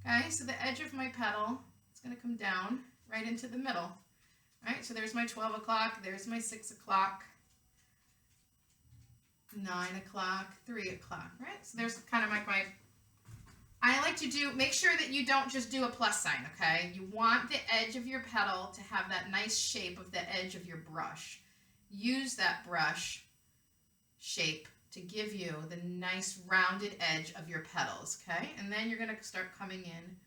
Okay, so the edge of my petal is going to come down right into the middle. All right, so there's my 12 o'clock, there's my 6 o'clock, 9 o'clock, 3 o'clock, right? So there's kind of like my, I like to do, make sure that you don't just do a plus sign, okay? You want the edge of your petal to have that nice shape of the edge of your brush. Use that brush shape to give you the nice rounded edge of your petals, okay? And then you're going to start coming in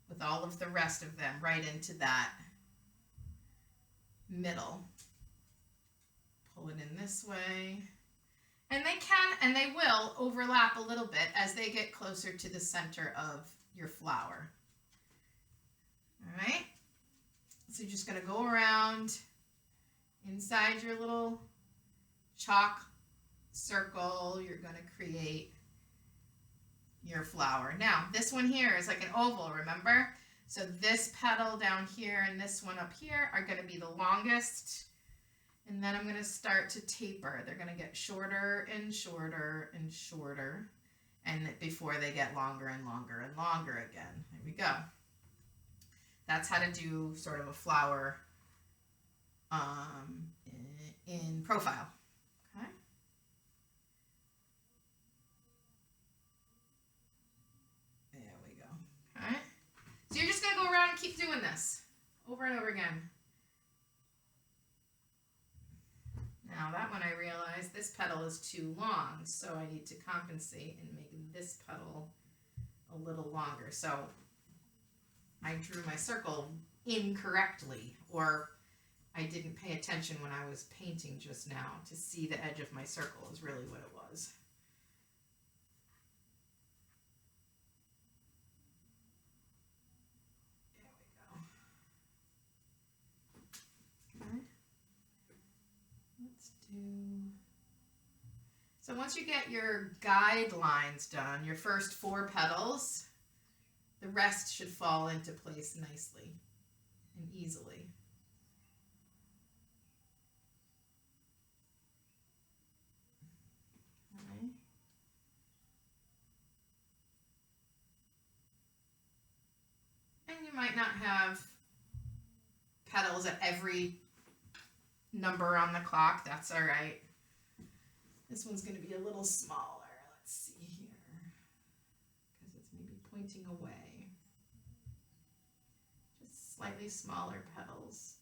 with all of the rest of them right into that middle. Pull it in this way. And they can and they will overlap a little bit as they get closer to the center of your flower. All right? So you're just going to go around inside your little chalk circle. You're going to create your flower. Now, this one here is like an oval, remember? So this petal down here and this one up here are going to be the longest. And then I'm going to start to taper. They're going to get shorter and shorter and shorter, and before they get longer and longer and longer again. There we go. That's how to do sort of a flower in profile. Okay. There we go. Okay. So you're this petal is too long, so I need to compensate and make this petal a little longer. So I drew my circle incorrectly, or I didn't pay attention when I was painting just now to see the edge of my circle is really what it was. So once you get your guidelines done, your first 4 petals, the rest should fall into place nicely and easily. Okay. And you might not have petals at every number on the clock. That's all right. This one's going to be a little smaller. Let's see here, because it's maybe pointing away. Just slightly smaller petals.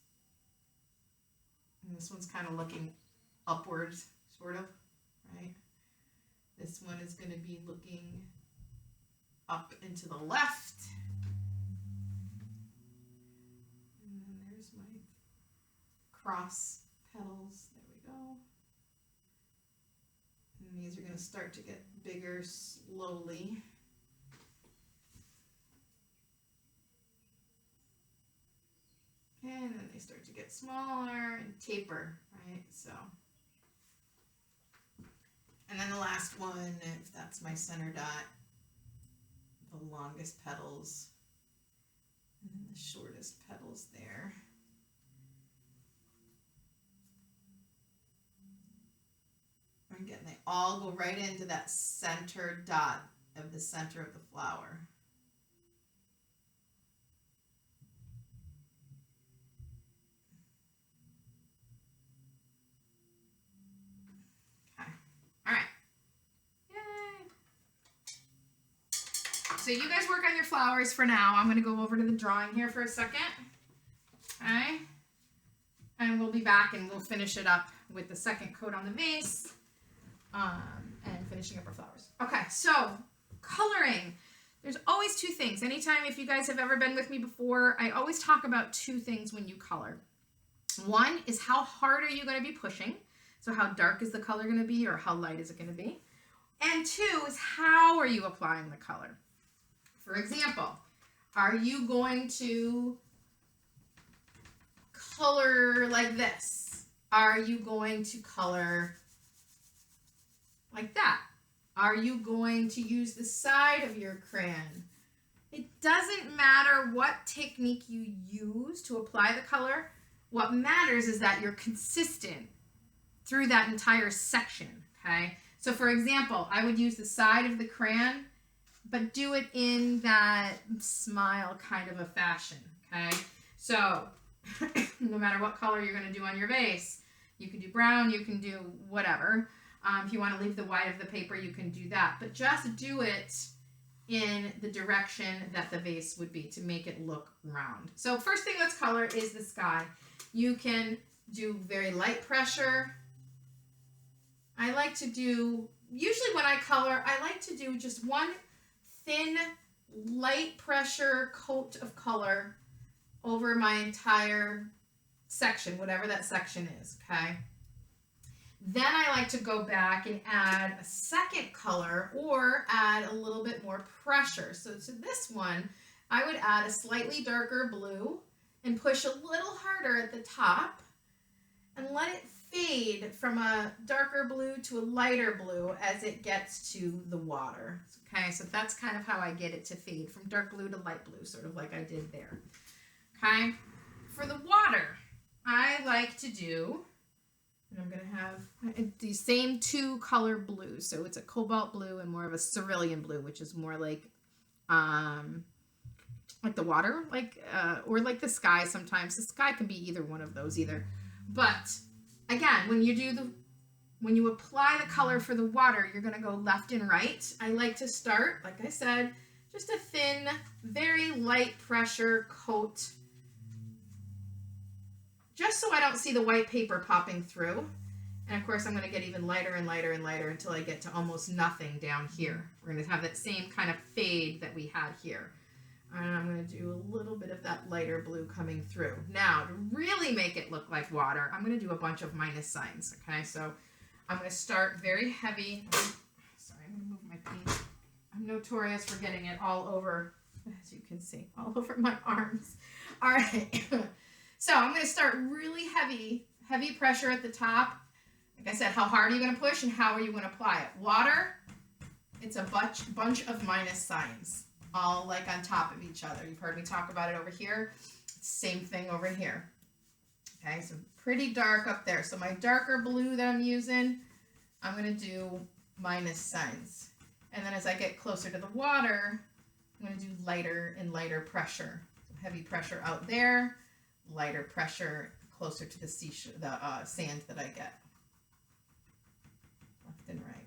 And this one's kind of looking upwards, sort of, right? This one is going to be looking up and to the left. And then there's my cross petals. There we go. And these are going to start to get bigger slowly. And then they start to get smaller and taper, right? So, and then the last one, if that's my center dot, the longest petals, and then the shortest petals there. Again, they all go right into that center dot of the center of the flower. Okay. All right. Yay. So you guys work on your flowers for now. I'm going to go over to the drawing here for a second. Okay. And we'll be back and we'll finish it up with the second coat on the vase. And finishing up our flowers. Okay, so coloring. There's always 2 things. Anytime, if you guys have ever been with me before, I always talk about 2 things when you color. One is how hard are you going to be pushing? So how dark is the color going to be, or how light is it going to be? And 2 is how are you applying the color? For example, are you going to color like this? Are you going to color like that? Are you going to use the side of your crayon? It doesn't matter what technique you use to apply the color. What matters is that you're consistent through that entire section, okay? So for example, I would use the side of the crayon, but do it in that smile kind of a fashion, okay? So no matter what color you're going to do on your vase, you can do brown, you can do whatever. If you want to leave the white of the paper, you can do that. But just do it in the direction that the vase would be to make it look round. So first thing let's color is the sky. You can do very light pressure. I like to do, usually when I color, I like to do just one thin, light pressure coat of color over my entire section, whatever that section is, okay? Then I like to go back and add a second color or add a little bit more pressure. So to this one, I would add a slightly darker blue and push a little harder at the top and let it fade from a darker blue to a lighter blue as it gets to the water. Okay, so that's kind of how I get it to fade from dark blue to light blue, sort of like I did there. Okay, for the water, I like to do, and I'm going to have the same 2 color blues. So it's a cobalt blue and more of a cerulean blue, which is more like the water, or like the sky sometimes. The sky can be either one of those either. But again, when you apply the color for the water, you're going to go left and right. I like to start, like I said, just a thin, very light pressure coat, just so I don't see the white paper popping through. And of course, I'm going to get even lighter and lighter and lighter until I get to almost nothing down here. We're going to have that same kind of fade that we had here. And I'm going to do a little bit of that lighter blue coming through. Now, to really make it look like water, I'm going to do a bunch of minus signs. Okay, so I'm going to start very heavy. Sorry, I'm going to move my paint. I'm notorious for getting it all over, as you can see, all over my arms. All right. So I'm going to start really heavy pressure at the top. Like I said, how hard are you going to push and how are you going to apply it? Water, it's a bunch of minus signs, all like on top of each other. You've heard me talk about it over here. Same thing over here. Okay, so pretty dark up there. So my darker blue that I'm using, I'm going to do minus signs. And then as I get closer to the water, I'm going to do lighter and lighter pressure. So heavy pressure out there, lighter pressure closer to the sand that I get. Left and right.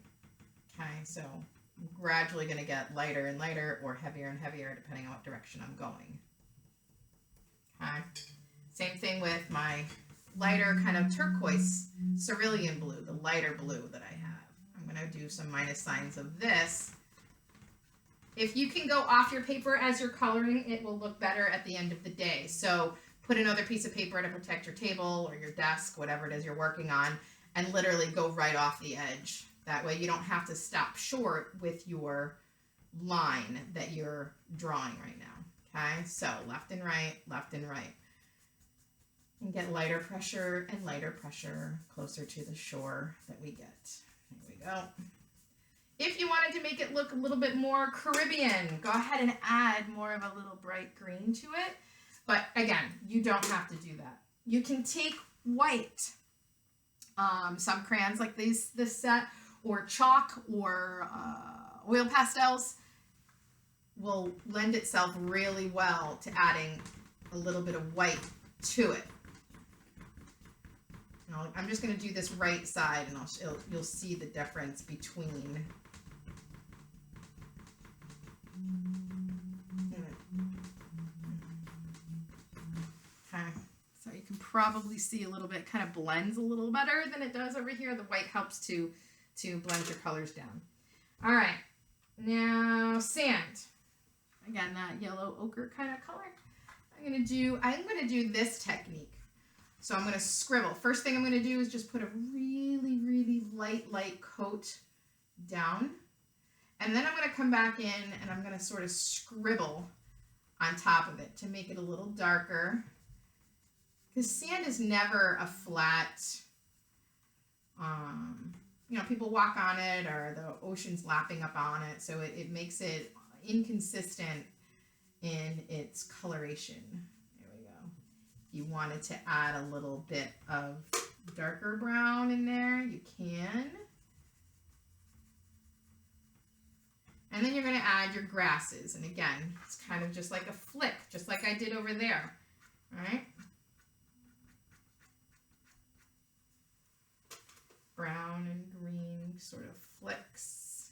Okay, so I'm gradually going to get lighter and lighter or heavier and heavier depending on what direction I'm going. Okay, same thing with my lighter kind of turquoise cerulean blue, the lighter blue that I have. I'm going to do some minus signs of this. If you can go off your paper as you're coloring, it will look better at the end of the day. So put another piece of paper to protect your table or your desk, whatever it is you're working on, and literally go right off the edge. That way you don't have to stop short with your line that you're drawing right now. Okay, so left and right, and get lighter pressure and lighter pressure closer to the shore that we get. There we go. If you wanted to make it look a little bit more Caribbean, go ahead and add more of a little bright green to it. But again, you don't have to do that. You can take white, some crayons like this set, or chalk or oil pastels will lend itself really well to adding a little bit of white to it. Now, I'm just going to do this right side, and you'll see the difference between. Okay, so you can probably see a little bit, kind of blends a little better than it does over here. The white helps to blend your colors down. All right, now sand. Again, that yellow ochre kind of color. I'm going to do this technique. So I'm going to scribble. First thing I'm going to do is just put a really, really light coat down. And then I'm going to come back in and I'm going to sort of scribble on top of it to make it a little darker. Because sand is never a flat, people walk on it or the ocean's lapping up on it. So it makes it inconsistent in its coloration. There we go. If you wanted to add a little bit of darker brown in there, you can. And then you're going to add your grasses. And again, it's kind of just like a flick, just like I did over there. All right. Brown and green sort of flicks.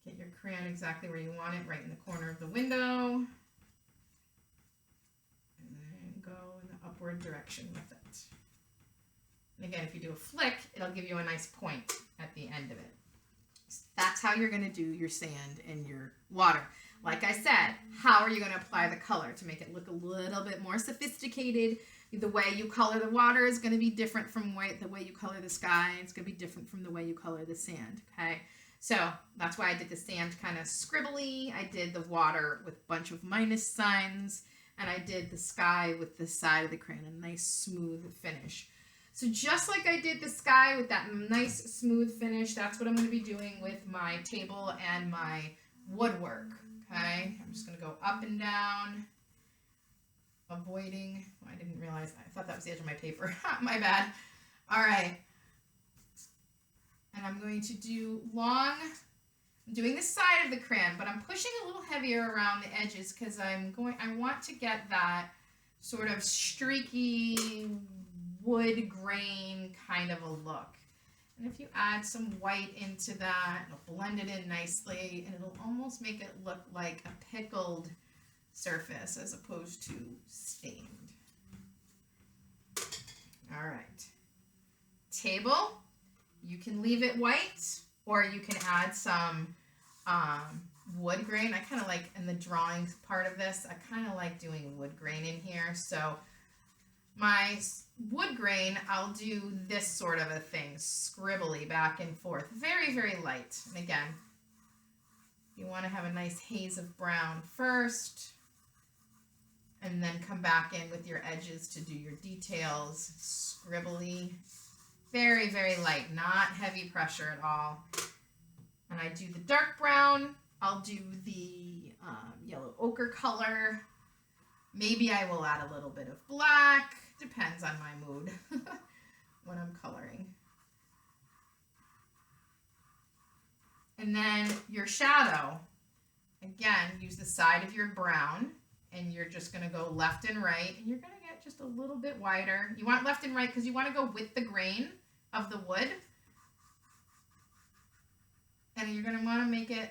Get your crayon exactly where you want it, right in the corner of the window. And then go in the upward direction with it. And again, if you do a flick, it'll give you a nice point at the end of it. That's how you're going to do your sand and your water. Like I said, how are you going to apply the color to make it look a little bit more sophisticated? The way you color the water is going to be different from the way you color the sky. It's going to be different from the way you color the sand, okay? So that's why I did the sand kind of scribbly. I did the water with a bunch of minus signs. And I did the sky with the side of the crayon, a nice smooth finish. So just like I did the sky with that nice smooth finish, that's what I'm going to be doing with my table and my woodwork, okay? I'm just going to go up and down, avoiding, I didn't realize, I thought that was the edge of my paper. My bad. All right. And I'm going to do I'm doing the side of the crayon, but I'm pushing a little heavier around the edges because I want to get that sort of streaky wood grain kind of a look. And if you add some white into that, it'll blend it in nicely and it'll almost make it look like a pickled surface as opposed to stained. All right. table. You can leave it white, or you can add some wood grain. I kind of like, in the drawing part of this, I kind of like doing wood grain in here. So my wood grain, I'll do this sort of a thing, scribbly back and forth, very, very light. And again, you want to have a nice haze of brown first, and then come back in with your edges to do your details, scribbly, very, very light, not heavy pressure at all. And I do the dark brown. I'll do the yellow ochre color. Maybe I will add a little bit of black. Depends on my mood when I'm coloring. And then your shadow. Again, use the side of your brown, and you're just going to go left and right. And you're going to get just a little bit wider. You want left and right because you want to go with the grain of the wood. And you're going to want to make it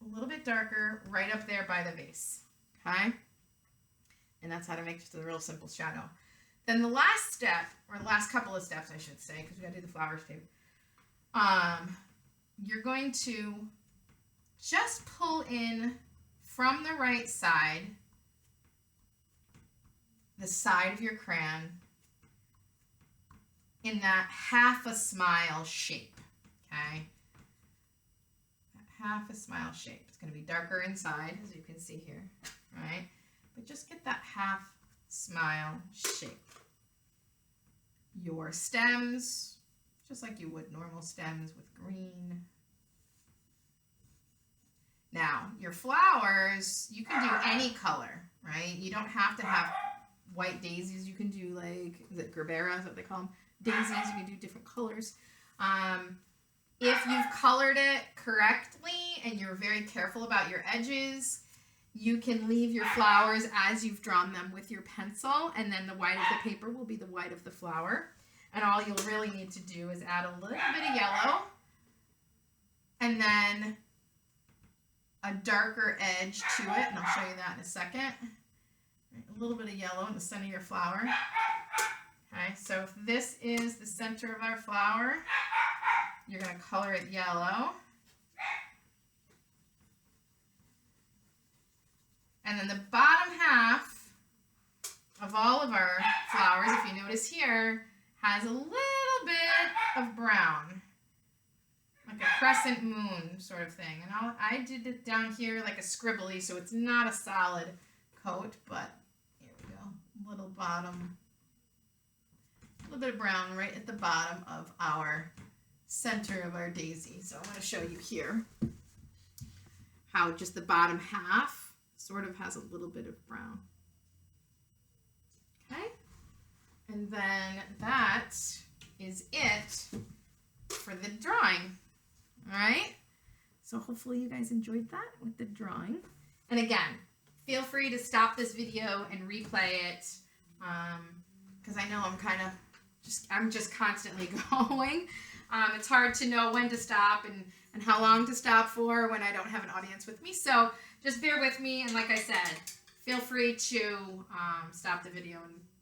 a little bit darker right up there by the vase. Okay? And that's how to make just a real simple shadow. Then the last step, or the last couple of steps, I should say, because we got to do the flowers too. You're going to just pull in from the right side, the side of your crayon, in that half a smile shape. Okay? That half a smile shape. It's going to be darker inside, as you can see here. Right? But just get that half smile shape. Your stems, just like you would normal stems with green. Now, your flowers, you can do any color, right? You don't have to have white daisies. You can do like, is it gerbera, is what they call them? Daisies, you can do different colors. If you've colored it correctly and you're very careful about your edges, you can leave your flowers as you've drawn them with your pencil, and then the white of the paper will be the white of the flower. And all you'll really need to do is add a little bit of yellow, and then a darker edge to it, and I'll show you that in a second. A little bit of yellow in the center of your flower. Okay, so if this is the center of our flower, you're going to color it yellow. And then the bottom half of all of our flowers, if you notice here, has a little bit of brown, like a crescent moon sort of thing. And I did it down here like a scribbly, so it's not a solid coat, but here we go. Little bottom, a little bit of brown right at the bottom of our center of our daisy. So I'm going to show you here how just the bottom half sort of has a little bit of brown. Okay? And then that is it for the drawing. All right? So hopefully you guys enjoyed that with the drawing. And again, feel free to stop this video and replay it, because I know I'm just constantly going. It's hard to know when to stop and how long to stop for when I don't have an audience with me. So just bear with me, and like I said, feel free to stop the video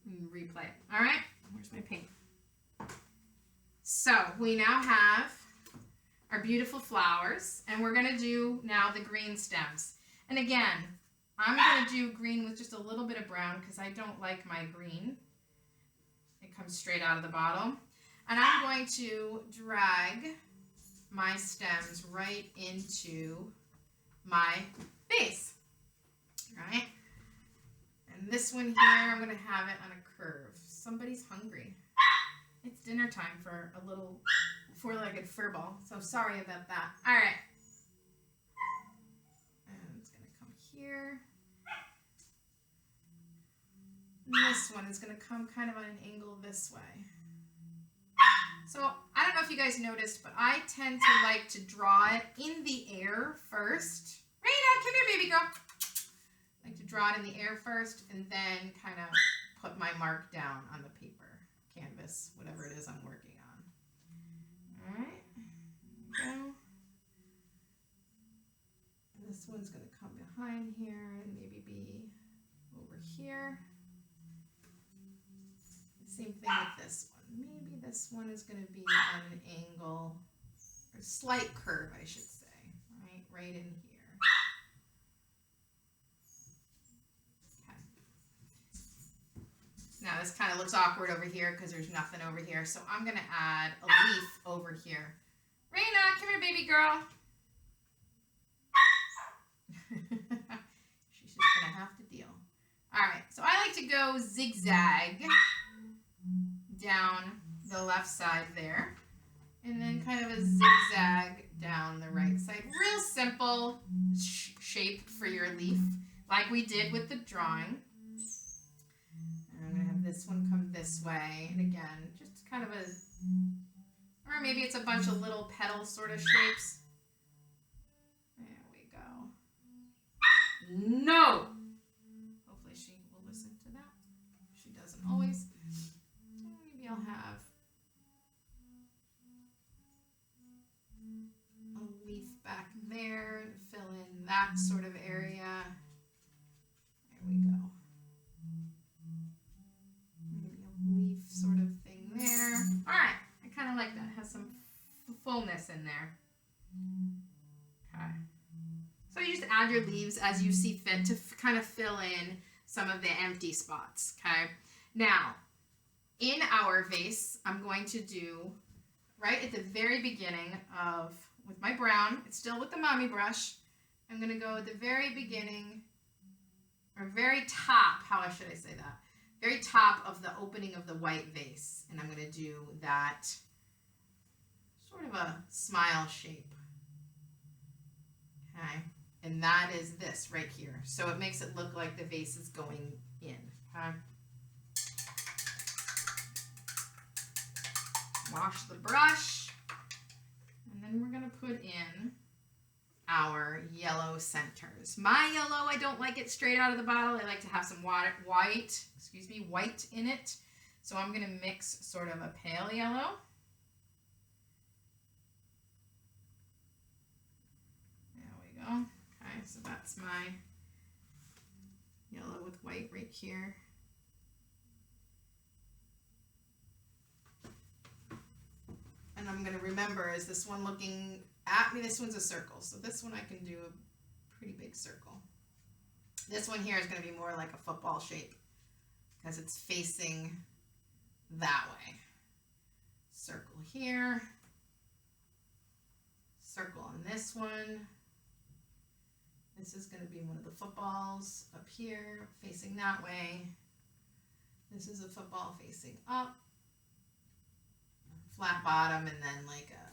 and replay it. All right? Where's my paint? So we now have our beautiful flowers, and we're going to do now the green stems. And again, I'm going to do green with just a little bit of brown because I don't like my green. It comes straight out of the bottle. And I'm going to drag my stems right into my base. All right? And this one here, I'm going to have it on a curve. Somebody's hungry. It's dinner time for a little four-legged furball, so sorry about that. All right. And it's going to come here. And this one is going to come kind of on an angle this way. So I don't know if you guys noticed, but I tend to like to draw it in the air first. Raina, come here, baby girl. I like to draw it in the air first and then kind of put my mark down on the paper, canvas, whatever it is I'm working on. All right, there we go. And this one's going to come behind here and maybe be over here. Same thing with this one. Maybe this one is going to be at an angle, or slight curve, I should say, right in here. Okay. Now this kind of looks awkward over here because there's nothing over here, so I'm going to add a leaf over here. Raina, come here, baby girl. She's just going to have to deal. All right, so I like to go zigzag down the left side there, and then kind of a zigzag down the right side. Real simple shape for your leaf, like we did with the drawing. And I'm going to have this one come this way, and again, just kind of a, or maybe it's a bunch of little petal sort of shapes. There we go. No! Hopefully she will listen to that. She doesn't always. Maybe I'll have a leaf back there to fill in that sort of area. There we go. Maybe a leaf sort of thing there. All right, I kind of like that. It has some fullness in there. Okay. So you just add your leaves as you see fit to kind of fill in some of the empty spots, okay? Now, in our vase, I'm going to do, right at the very beginning of, with my brown, it's still with the mommy brush, I'm going to go at the very beginning, or very top, how should I say that? Very top of the opening of the white vase. And I'm going to do that sort of a smile shape. Okay. And that is this right here. So it makes it look like the vase is going in. Okay. Wash the brush. And then we're going to put in our yellow centers. My yellow, I don't like it straight out of the bottle. I like to have some white in it. So I'm going to mix sort of a pale yellow. There we go. Okay, so that's my yellow with white right here. And I'm going to remember, is this one looking at me? This one's a circle. So this one I can do a pretty big circle. This one here is going to be more like a football shape because it's facing that way. Circle here. Circle on this one. This is going to be one of the footballs up here facing that way. This is a football facing up. Flat bottom, and then like a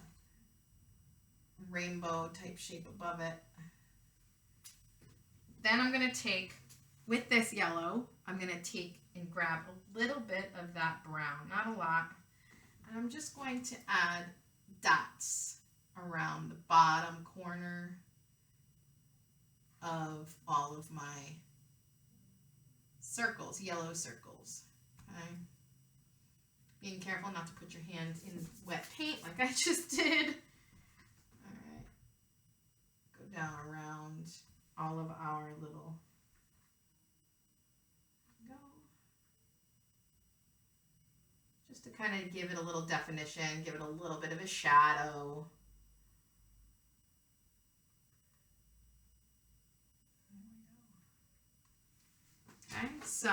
rainbow type shape above it. Then I'm going to take, with this yellow, I'm going to take and grab a little bit of that brown, not a lot, and I'm just going to add dots around the bottom corner of all of my circles, yellow circles. Okay. Being careful not to put your hand in wet paint like I just did. All right. Go down around all of our little. Go. Just to kind of give it a little definition, give it a little bit of a shadow. Okay, so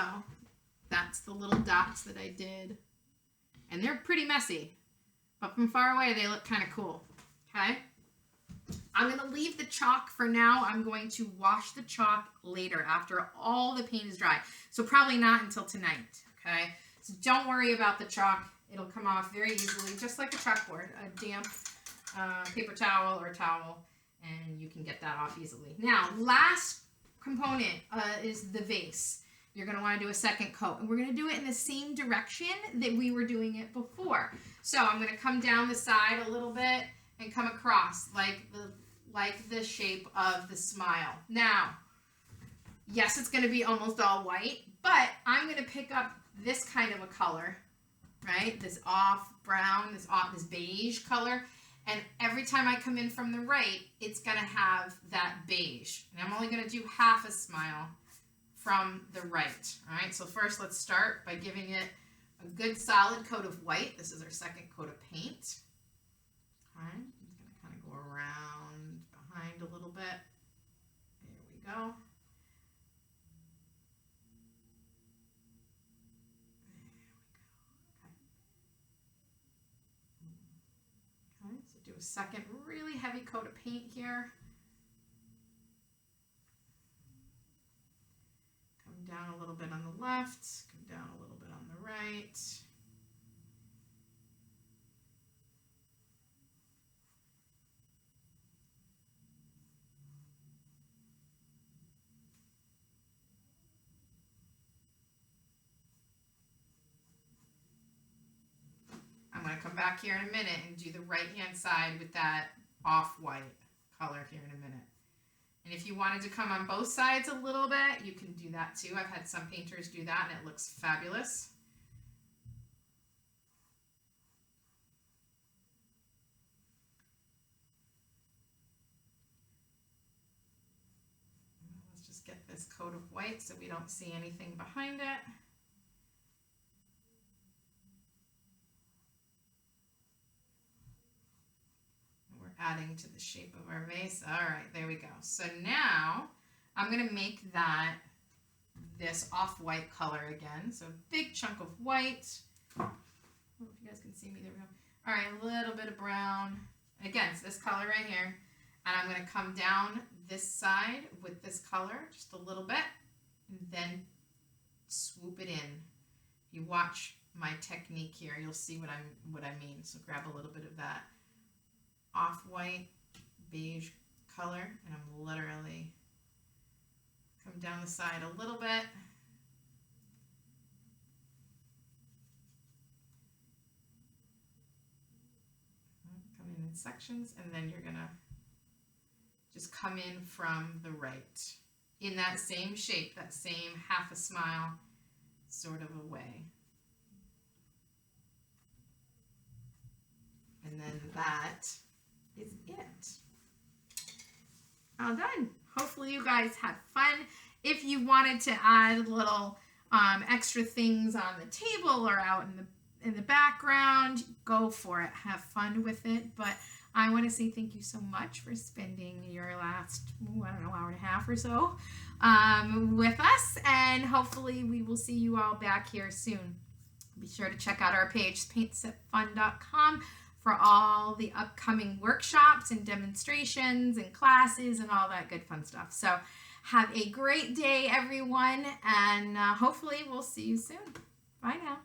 that's the little dots that I did. And they're pretty messy, but from far away, they look kind of cool, okay? I'm going to leave the chalk for now. I'm going to wash the chalk later after all the paint is dry. So probably not until tonight, okay? So don't worry about the chalk. It'll come off very easily, just like a chalkboard, a damp paper towel or towel, and you can get that off easily. Now, last component is the vase. You're going to want to do a second coat, and we're going to do it in the same direction that we were doing it before. So I'm going to come down the side a little bit and come across like the shape of the smile. Now, yes, it's going to be almost all white, but I'm going to pick up this kind of a color, right? This off brown, this beige color, and every time I come in from the right, it's going to have that beige. And I'm only going to do half a smile from the right. All right, so first let's start by giving it a good solid coat of white. This is our second coat of paint. Okay, I'm just going to kind of go around behind a little bit. There we go. Okay, so do a second really heavy coat of paint here. Come down a little bit on the left, come down a little bit on the right. I'm going to come back here in a minute and do the right-hand side with that off-white color here in a minute. And if you wanted to come on both sides a little bit, you can do that too. I've had some painters do that and it looks fabulous. Let's just get this coat of white so we don't see anything behind it. Adding to the shape of our vase. All right, there we go. So now I'm going to make this off-white color again. So a big chunk of white. I don't know if you guys can see me. There we go. All right, a little bit of brown. Again, it's this color right here. And I'm going to come down this side with this color just a little bit and then swoop it in. If you watch my technique here, you'll see what I mean. So grab a little bit of that off-white beige color and I'm literally come down the side a little bit. Come in sections and then you're gonna just come in from the right in that same shape, that same half a smile sort of a way. And then that is it. All done. Hopefully you guys had fun. If you wanted to add little extra things on the table or out in the background, go for it. Have fun with it. But I want to say thank you so much for spending your last, I don't know, hour and a half or so with us. And hopefully we will see you all back here soon. Be sure to check out our page, paintsipfun.com, for all the upcoming workshops and demonstrations and classes and all that good fun stuff. So have a great day, everyone, and hopefully we'll see you soon. Bye now.